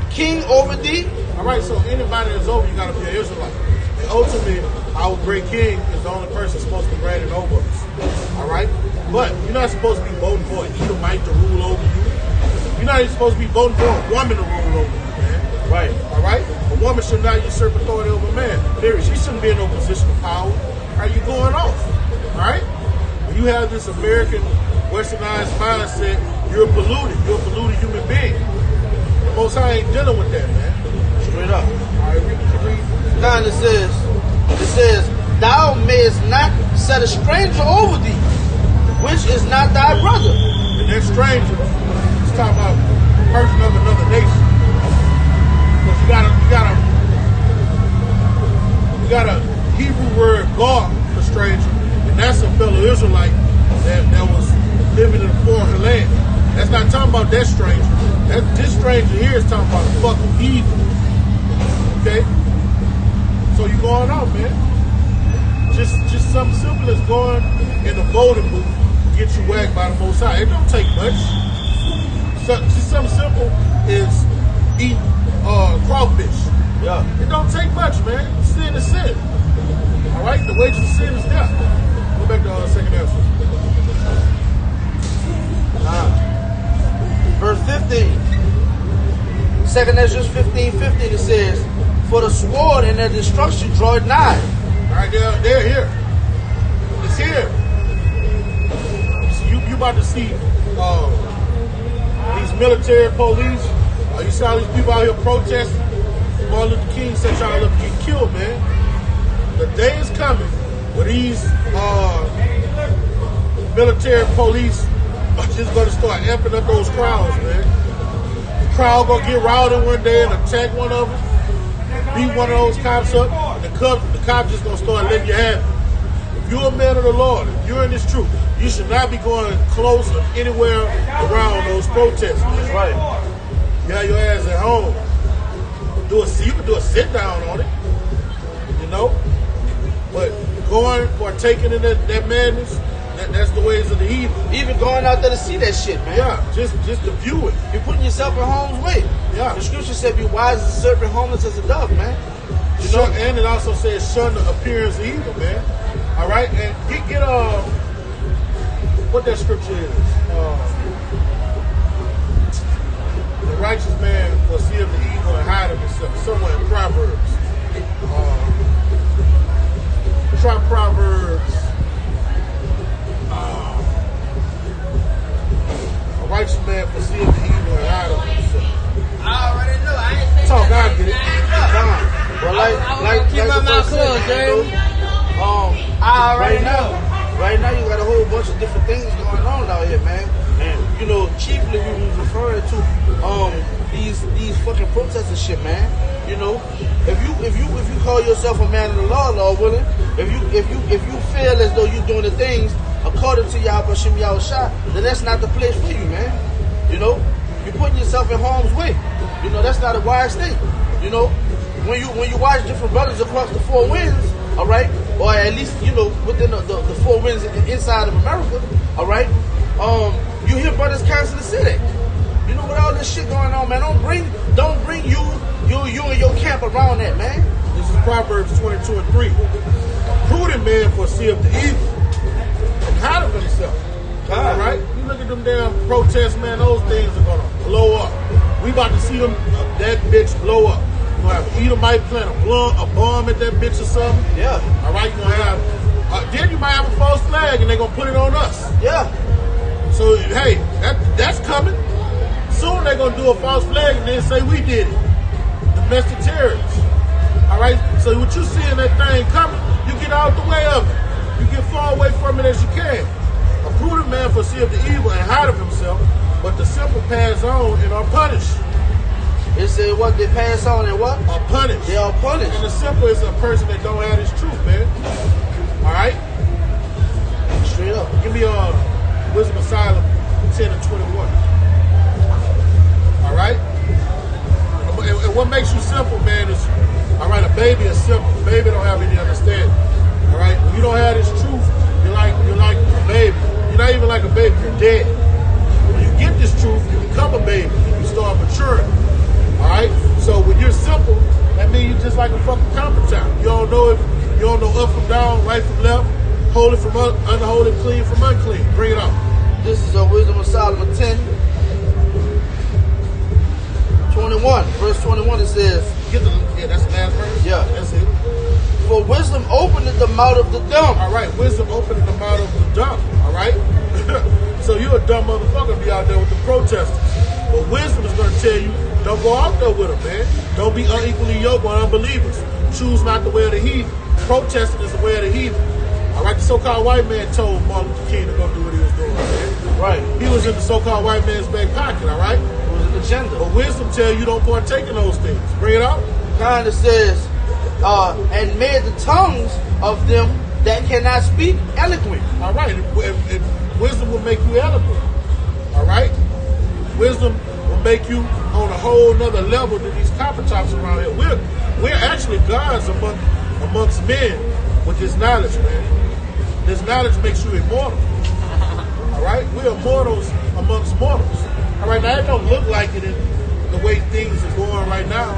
king over thee? All right, so anybody that's over, you got to be an Israelite. And ultimately, our great king is the only person supposed to be granted over us. All right? But you're not supposed to be voting for an Edomite to rule over you. You're not even supposed to be voting for a woman to rule over you, man. Right. All right? A woman should not usurp authority over a man. Period. She shouldn't be in no position of power. Are you going off? All right? You have this American westernized mindset, you're polluted. You're a polluted human being. The Most High ain't dealing with that, man. Straight up. All right, read. Now it says, thou mayest not set a stranger over thee, which is not thy brother. And that stranger, it's talking about a person of another nation. Because you got a Hebrew word, God, for stranger. That's a fellow Israelite that was living in a foreign land. That's not talking about that stranger. This stranger here is talking about the fucking evil. Okay? So you going out, man. Just something simple as going in the voting booth to get you whacked by the Most High. It don't take much. Just something simple is eat crawfish. Yeah. It don't take much, man. Sin is sin. All right? The wages of sin is death. Go back to second Ezra. Verse 15. Second Ezra 15:15 it says, for the sword and their destruction draweth nigh. All right, they're here. It's here. You about to see these military police. You see all these people out here protesting. Martin Luther King said y'all up to get killed, man. The day is coming where these military police are just going to start amping up those crowds, man. The crowd going to get rowdy one day and attack one of them, beat one of those cops up, and the cop just going to start letting you have it. If you're a man of the Lord, if you're in this truth, you should not be going close or anywhere around those protests. That's right. You have your ass at home. You can do a sit down on it, you know. But partaking in that madness, that's the ways of the evil. Even going out there to see that shit, man. Yeah, just to view it. You're putting yourself in harm's way. Yeah. The scripture said, be wise as a serpent, harmless as a dove, man. You know? And it also says shun the appearance of evil, man. All right, and get what that scripture is. The righteous man will see of the evil and hide of himself. Somewhere in Proverbs. Try Proverbs. A righteous man will see of the evil and hide of himself. I already know. I ain't saying Talk, that. I get it. Well, like keep the my mouth first closed, said, you Jeremy. know, I already know. Right now, you got a whole bunch of different things going on out here, man. And you know, chiefly we was referring to these fucking protests and shit, man. You know, if you call yourself a man of the law, Lord willing, if you feel as though you're doing the things according to Yahweh Shem Yahushua, then that's not the place for you, man. You know, you're putting yourself in harm's way. You know, that's not a wise thing. You know, when you watch different brothers across the four winds, all right, or at least you know within the four winds inside of America, all right, you hear brothers constantly say that. You know, with all this shit going on, man, don't bring you and your camp around that, man. This is Proverbs 22:3. A prudent man foreseeth the evil and hide of himself. All right, you look at them damn protests, man. Those things are gonna blow up. We about to see them that bitch blow up. You gonna have Edomite plant a bomb at that bitch or something. Yeah. All right, you gonna have. Then you might have a false flag, and they gonna put it on us. Yeah. So hey, that's coming. Soon they're gonna do a false flag and then say we did it. Domestic terrorists. All right. So what you see in that thing coming, you get out the way of it. You get far away from it as you can. A prudent man foreseeth the evil and hide of himself, but the simple pass on and are punished. It said what they pass on and what? Are punished. They are punished. And the simple is a person that don't have his truth, man. All right. Straight up. Give me Wisdom of Solomon 10:21. All right. And what makes you simple, man, is all right. A baby is simple. A baby don't have any understanding. All right. When you don't have this truth, you're like a baby. You're not even like a baby. You're dead. When you get this truth, you become a baby. You start maturing. All right. So when you're simple, that means you're just like a fucking competent. You don't know up from down, right from left, holy from unholy, clean from unclean. Bring it up. This is Wisdom of Solomon 10:21. Verse 21 it says, That's the last verse? Yeah. That's it. for wisdom openeth the mouth of the dumb. All right, wisdom opening the mouth of the dumb. All right? So you're a dumb motherfucker to be out there with the protesters. But wisdom is going to tell you, don't go out there with them, man. Don't be unequally yoked with unbelievers. Choose not the way of the heathen. Protesting is the way of the heathen. All right, the so-called white man told Martin Luther King to go do what he was doing, man. Right. He was in the so-called white man's back pocket, all right? It was an agenda. But wisdom tell you don't partake in those things. Bring it out. Kind of says, and made the tongues of them that cannot speak eloquent. All right, and wisdom will make you eloquent. All right? Wisdom will make you on a whole nother level than these copper tops around here. We're actually gods amongst men with this knowledge, man. This knowledge makes you immortal. All right? We're immortals amongst mortals. All right? Now, it don't look like it in the way things are going right now.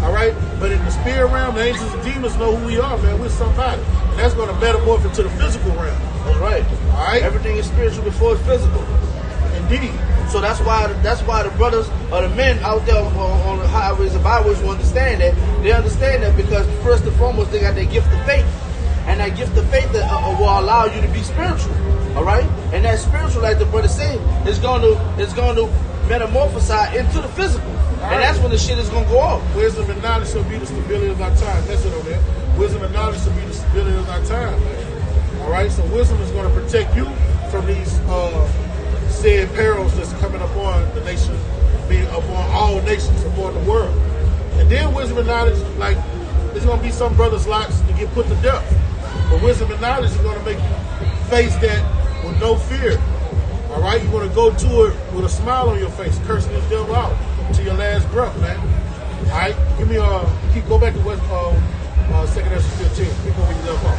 All right? But in the spirit realm, the angels and demons know who we are, man. We're somebody. And that's going to metamorph into the physical realm. That's right. All right? Everything is spiritual before it's physical. Indeed. So that's why the brothers or the men out there on the highways and byways will understand that. They understand that because first and foremost they got their gift of faith, and that gift of faith that will allow you to be spiritual. All right, and that spiritual, like the brother said, is going to metamorphosize into the physical, and that's when the shit is going to go off. Wisdom and knowledge shall be the stability of our time. That's it on there. Wisdom and knowledge shall be the stability of our time, man. All right, so wisdom is going to protect you from these said perils that's coming upon the nation, being upon all nations, upon the world. And then wisdom and knowledge, like, there's going to be some brothers' lots to get put to death. But wisdom and knowledge is going to make you face that with no fear. All right? You're going to go to it with a smile on your face, cursing this devil out to your last breath, man. All right? Give me go back to West, 2nd Ezra 15. Keep on your left off.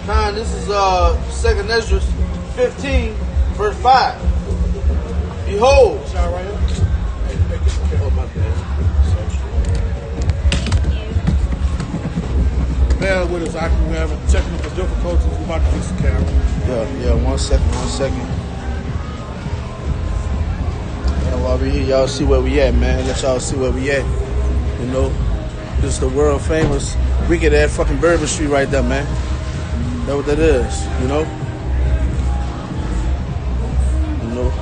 Now this is 2nd Ezra 15, verse 5. Behold, Shot right here. Hey, oh my bad. bear with us. I can have technical difficulties. We're about to fix the camera. Yeah, 1 second. And while we here, y'all see where we at, man. Let y'all see where we at. You know, this is the world famous Wicked at fucking Bourbon Street right there, man. That's what that is, you know? You know?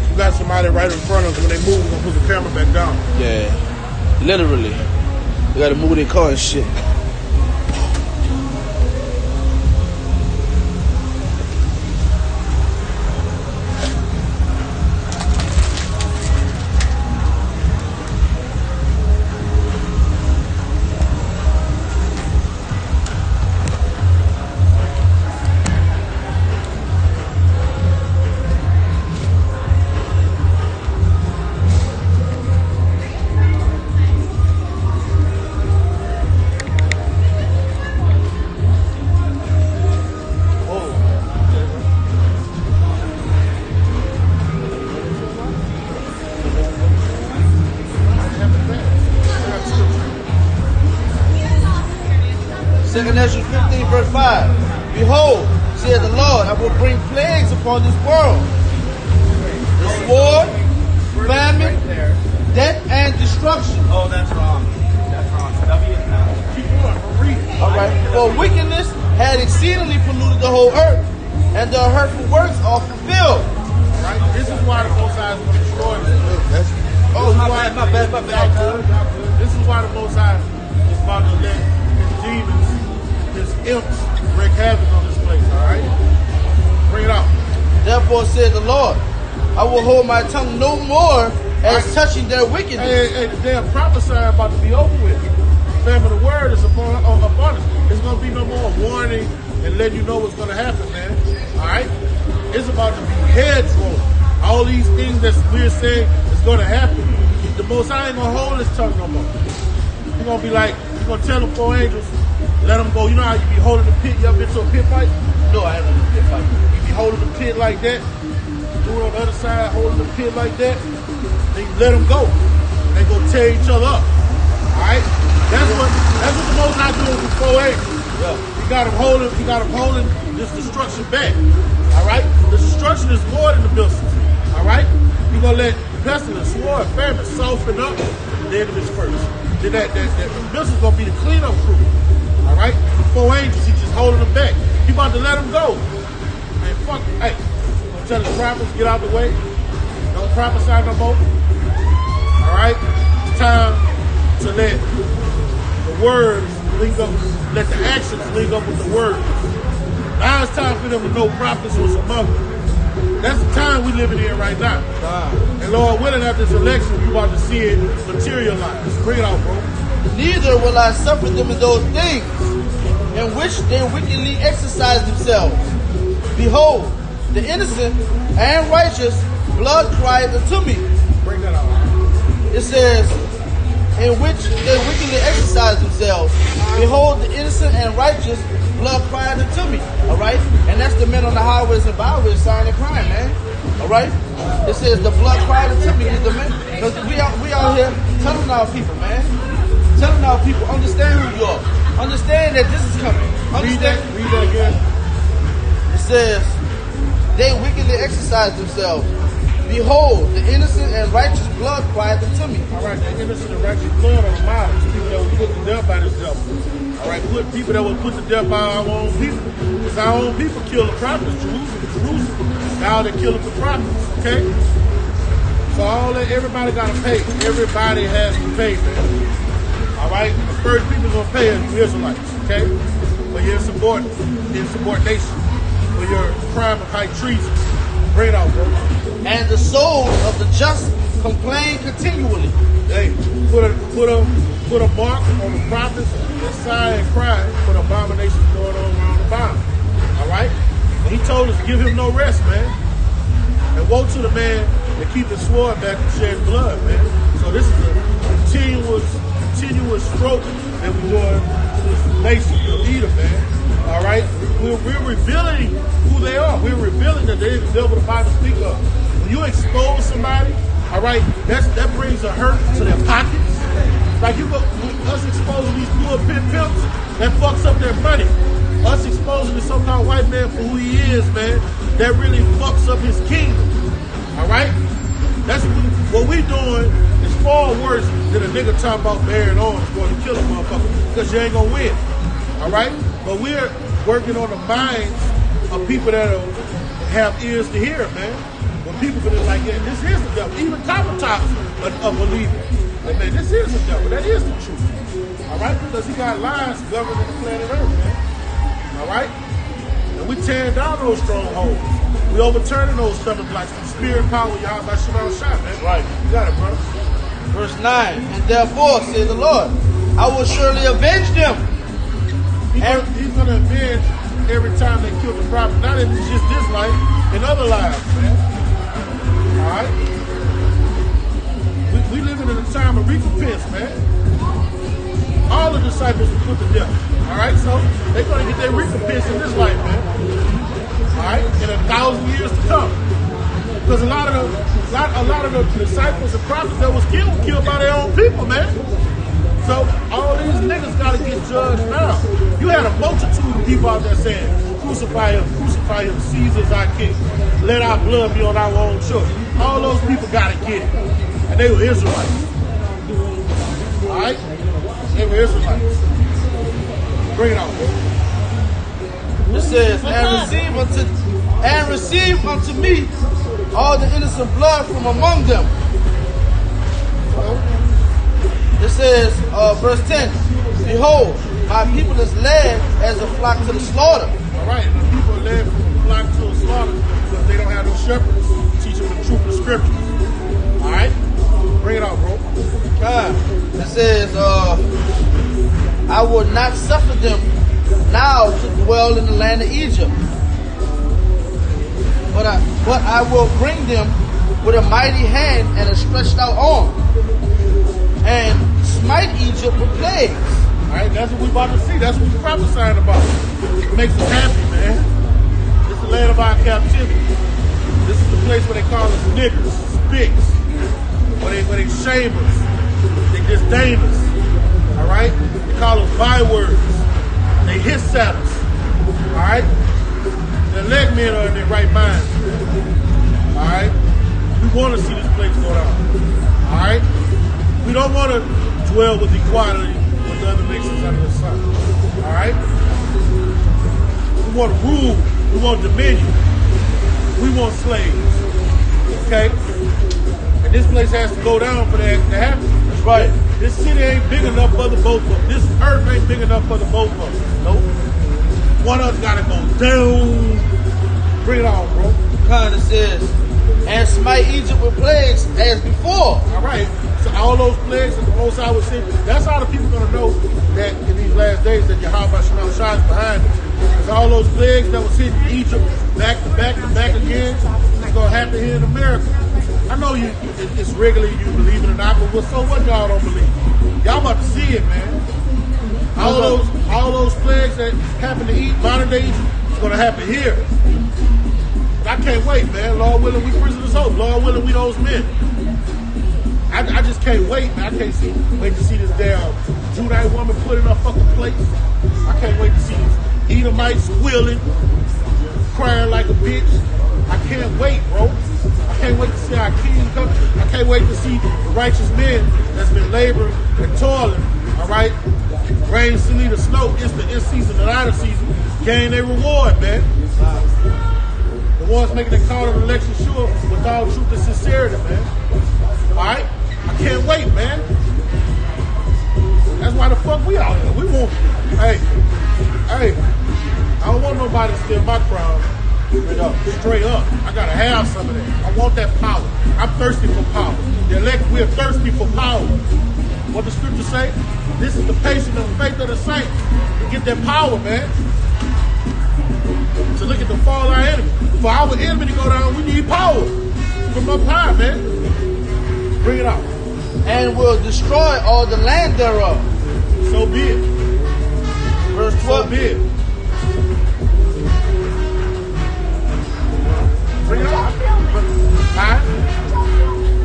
You got somebody right in front of us. When they move, we're going to put the camera back down. Yeah. Literally. They gotta move their car and shit. Second Ezra 15, verse 5. Behold, saith the Lord, I will bring plagues upon this world. The sword, famine, death, and destruction. Oh, that's wrong. That's wrong. W is not. Keep going. Read it. Alright. For wickedness had exceedingly polluted the whole earth, and their hurtful works are fulfilled. Right? This is why the Most High is going to destroy this. Oh, my bad. This is why the Most High is about to let his demons, his imps, wreak havoc on this place, alright? Bring it out. Therefore said the Lord, I will hold my tongue no more as touching their wickedness. Hey, the damn prophecy about to be over with. Family, the word is upon us. There's going to be no more warning and letting you know what's going to happen, man. Alright? It's about to be heads rolling. All these things that we're saying is going to happen. The Most High ain't going to hold his tongue no more. He's going to be like, he's going to tell them 4 angels, let them go. You know how you be holding the pit? You ever been to a pit fight? No, I haven't been to a pit fight. You be holding the pit like that, do it on the other side, holding the pit like that, then you let them go. They go tear each other up. Alright? That's what the Most High doing with 4 angels. Yeah. He got him holding this destruction back. Alright? The destruction is more than the blessings. Alright? You're gonna let pestilence, war, famine soften up the enemies first. Then the blessings gonna be the cleanup crew. Alright? The 4 angels, he's just holding them back. He about to let them go. Man, fuck it. Hey, I'm telling the prophets, get out the way. Don't prophesy no more. Alright? It's time to let the words link up, let the actions link up with the words. Now it's time for them to know prophets was among them. That's the time we living in right now. And Lord willing, after this election, we about to see it materialize. Bring it out, bro. Neither will I suffer them in those things in which they wickedly exercise themselves. Behold, the innocent and righteous blood crieth unto me. Bring that out. It says, in which they wickedly exercise themselves. Behold, the innocent and righteous blood crieth unto me. Alright? And that's the men on the highways and byways signing crime, man. Alright? It says the blood crieth unto me. Because we out here telling our people, man. Telling our people, understand who you are. Understand that this is coming. Understand? Read that again. It says, they wickedly exercise themselves. Behold, the innocent and righteous blood crieth unto me. Alright, the innocent and righteous blood are the models. People that were put to death by this devil. Alright, people that were put to death by our own people. Because our own people killed the prophets. Jerusalem. Now they're killing the prophets. Okay? So everybody got to pay. Everybody has to pay, man. Alright? The first people going to pay are you Israelites. Okay? For your insubordination. For your crime of high treason. Bring it out, bro. And the souls of the just complain continually. Hey, put a mark on the prophets that sigh and cry for the abominations going on around the bottom. Alright? And he told us to give him no rest, man. And woe to the man that keep his sword back and shed blood, man. So this is a continuous stroke that we're doing to this nation of Edom, man. Alright? We're revealing who they are. We're revealing that they the devil the Bible speak of. when you expose somebody, all right, that brings a hurt to their pockets. Like us exposing these pulpit pimps, that fucks up their money. Us exposing the so-called white man for who he is, man, that really fucks up his kingdom. All right? That's what we doing is far worse than a nigga talking about bearing arms going to kill a motherfucker because you ain't gonna win. All right? But we're working on the minds of people that have ears to hear, man. When people feel like, yeah, this is the devil. Even Kamatop's a believer. Like, man, this is the devil. That is the truth. All right? Because he got lies governing the planet Earth, man. All right? And we tearing down those strongholds. We overturning those stumbling blocks from spirit power, y'all, by Shimon Shah, man. Right. You got it, brother. Verse 9, and therefore, says the Lord, I will surely avenge them. He's going to avenge every time they kill the prophet. Not in just this life, in other lives, man. All right? We living in a time of recompense, man. All the disciples were put to death. All right? So they're going to get their recompense in this life, man. All right, in 1,000 years to come, because a lot of the disciples and prophets that was killed by their own people, man. So all these niggas gotta get judged now. You had a multitude of people out there saying, crucify him, Caesar's our king. Let our blood be on our own children. All those people gotta get it, and they were Israelites. All right, they were Israelites. Bring it on. It says, and receive unto me all the innocent blood from among them. It says, verse 10, behold, my people is led as a flock to the slaughter. All right, and the people are led from the flock to the slaughter because they don't have no shepherds. Teach them the truth of the scriptures. All right, bring it out, bro. It says, I will not suffer them now to dwell in the land of Egypt, but I will bring them with a mighty hand and a stretched out arm, and smite Egypt with plagues. All right, that's what we're about to see. That's what we're prophesying about. It makes us happy, man. This is the land of our captivity. This is the place where they call us niggers, spics, where they shame us, they disdain us. All right, they call us bywords. They hiss at us, all right? The leg men are in their right mind, all right? We want to see this place go down, all right? We don't want to dwell with equality with the other nations under the sun, all right? We want to rule. We want dominion. We want slaves, okay? And this place has to go down for that to happen. That's right. This city ain't big enough for the both of them. This earth ain't big enough for the both of them. Nope. One of us gotta go down. Bring it on, bro. Kind of says, and smite Egypt with plagues as before. All right. So all those plagues that the Most High was saying, that's how the people gonna know that in these last days that Yahweh Shemel Shai is behind us. So all those plagues that was hitting Egypt back to back to back again, it's gonna happen here in America. I know it's regular, you believe it or not, but so what y'all don't believe? Y'all about to see it, man. All those plagues that happen to modern day Egypt, it's gonna happen here. But I can't wait, man. Lord willing, we prisoners hope. Lord willing, we those men. I just can't wait, man. I can't wait to see this damn Judite woman put in her fucking place. I can't wait to see these Edomites squealing, crying like a bitch. I can't wait, bro. I can't wait to see our king come. I can't wait to see the righteous men that's been laboring and toiling, all right? Rain, sleet, or snow, it's the in season and out of season, gain their reward, man. The ones making the call of election sure with all truth and sincerity, man. All right? I can't wait, man. That's why the fuck we out here. We want, hey, I don't want nobody to steal my crown. Straight up. I gotta have some of that. I want that power. I'm thirsty for power. The elect, we're thirsty for power. What the scripture say? This is the patience and faith of the saints. To get that power, man. To look at the fall of our enemy. For our enemy to go down, we need power from up high, man. Bring it out. And will destroy all the land thereof. So be it. Verse 12. So be it. Bring it out. Huh?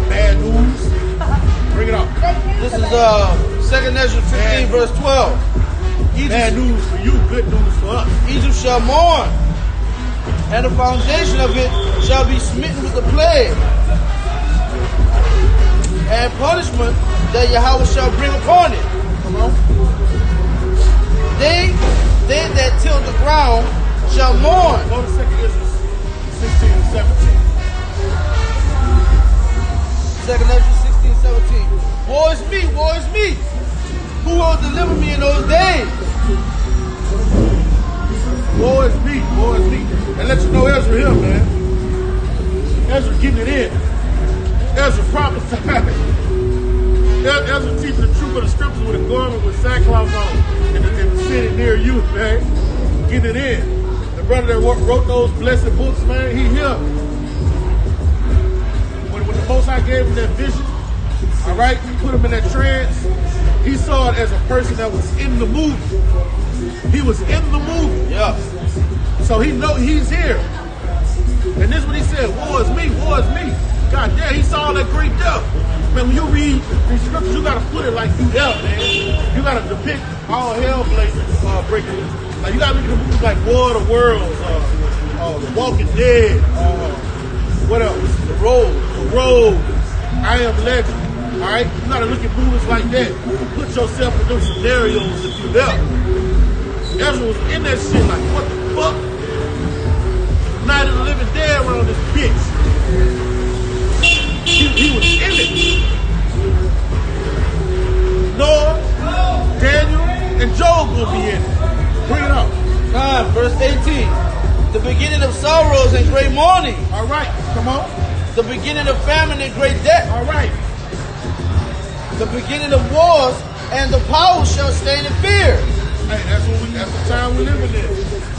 Bad news. Bring it up. This is 2nd Ezra 15, verse 12. Bad news for you, good news for us. Egypt shall mourn, and the foundation of it shall be smitten with the plague, and punishment that Yahweh shall bring upon it. Come on. They that till the ground shall mourn. Go to 2nd Ezra 16 and 17. 2nd Ezra 16, 17. Woe is me, woe is me. Who will deliver me in those days? Woe is me, woe is me. And let you know Ezra here, man. Ezra getting it in. Ezra prophesying. Ezra teaching the truth of the scriptures with a garment with sackcloth on in the city near you, man. Getting it in. The brother that wrote those blessed books, man, he here. When the Most High gave him that vision, all right, he put him in that trance. He saw it as a person that was in the movie. He was in the movie. Yeah. So he know he's here. And this is what he said, woe is me, woe is me. God damn, he saw that great death. Man, when you read these scriptures, you gotta put it like you there, man. You gotta depict all hell breaking loose. Like you gotta look at movies like War of the Worlds, The Walking Dead, what else? The Road, I Am Legend. Alright? You gotta look at movies like that. Put yourself in those scenarios if you're there. Ezra was in that shit like, what the fuck? Night of the Living Dead around this bitch. He was in it. Noah, Daniel, and Job gonna be in it. Bring it up. Verse 18. The beginning of sorrows and great mourning. All right, come on. The beginning of famine and great death. All right. The beginning of wars, and the powers shall stand in fear. Hey, that's the time we living in.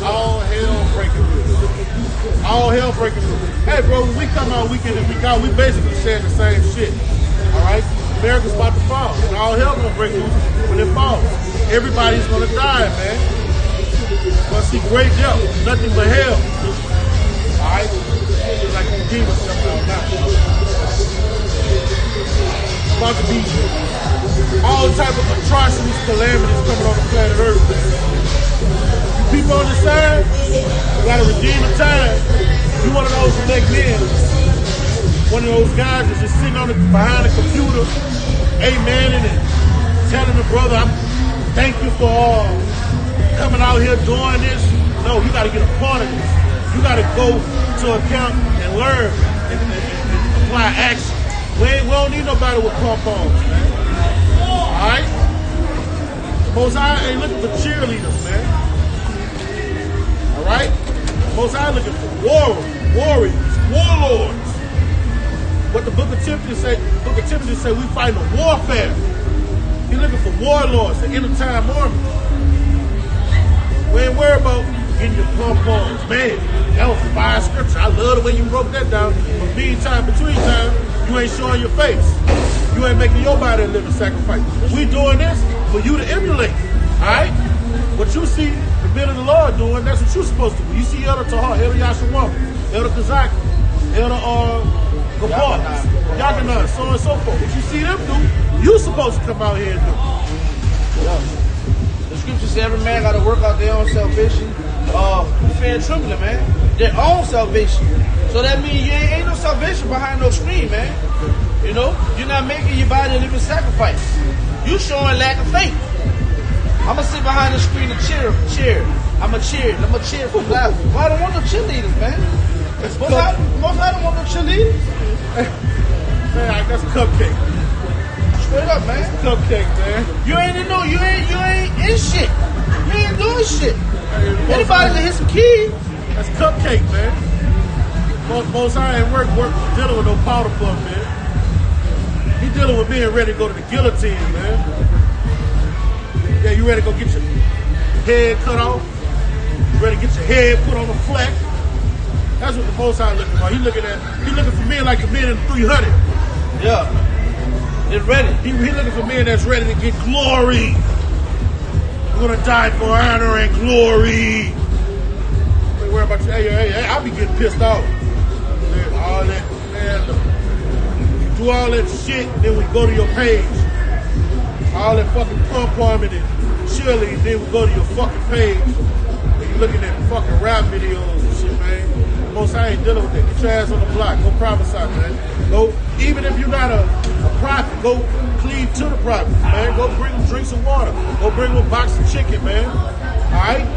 All hell breaking loose. All hell breaking loose. Hey, bro, when we come out week in and week out, we basically saying the same shit. All right? America's about to fall. And all hell gonna break loose when it falls. Everybody's gonna die, man. Gonna see great death. Nothing but hell. All right? Like the demons coming out now. About to be all type of atrocities, calamities coming on the planet Earth, man. You people on the side, you gotta redeem the time. You one of those elect men, one of those guys that's just sitting behind the computer, amen, and telling the brother, thank you for coming out here doing this. No, you gotta get a part of this. You gotta go to account and learn and apply action. We don't need nobody with pom-poms, man. Alright? Most High ain't looking for cheerleaders, man. Alright? Most High looking for warriors, warlords. What the Book of Timothy say, we fighting a warfare. He's looking for warlords, the end of time army. We ain't worried about getting your pom-poms. Man, that was fire scripture. I love the way you broke that down. But meantime, between time, you ain't showing your face. You ain't making your body a living sacrifice. We doing this for you to emulate. Alright? What you see the men of the Lord doing, that's what you're supposed to do. You see Elder Tahar, Elder Yashawam, Elder Kazaki, Elder Gabar, Yaganan, so on and so forth. What you see them do, you supposed to come out here and do. Yeah. The scripture says every man got to work out their own salvation. Fear and trembling, man. Their own salvation. So that means you ain't no salvation behind no screen, man. You know, you're not making your body a living sacrifice. You showing lack of faith. I'm gonna sit behind the screen and cheer. I'm gonna cheer for black. Well, I don't want no cheerleaders, man. Most I don't want no cheerleaders. Man, that's cupcake. Straight up, man. Cupcake, man. You ain't in shit. You ain't doing shit. Anybody can hit some keys. That's cupcake, man. Most High ain't work dealing with no powder puff, man. He dealing with being ready to go to the guillotine, man. Yeah, you ready to go get your head cut off? You ready to get your head put on the flat? That's what the Most High looking for. He looking for men like the men in the 300. Yeah. They're ready. He looking for men that's ready to get glory. We're gonna die for honor and glory. Don't worry about you. Hey, I be getting pissed off. All that, man, do all that shit, then we go to your page. All that fucking pom-pomming and chilling, then we go to your fucking page. And you looking at fucking rap videos and shit, man. Most I ain't dealing with that. Get your ass on the block. Go prophesy, man. Go, even if you're not a prophet, go cleave to the prophet, man. Go bring them drinks of water. Go bring them a box of chicken, man. All right?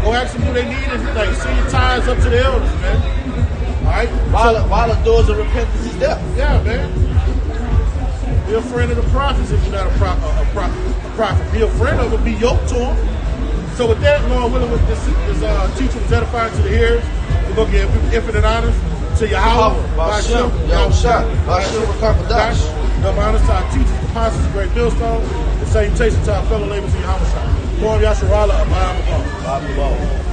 Go ask them who they need anything. Send your tithes up to the elders, man. All right? While the doors of repentance is there. Yeah, man. Be a friend of the prophets if you're not a prophet. Be a friend of them. Be yoked to them. So with that, Lord willing, with this teaching was edifying to the hearers. We're going to give infinite honors to Yahweh, Ba'ashem, Yahushua, Ba'ashem, Rakakadash. Double honors to our teachers, apostles, great millstones, and salutation to our fellow laborers in Yahweh. More Yasharala, Abba, Abba.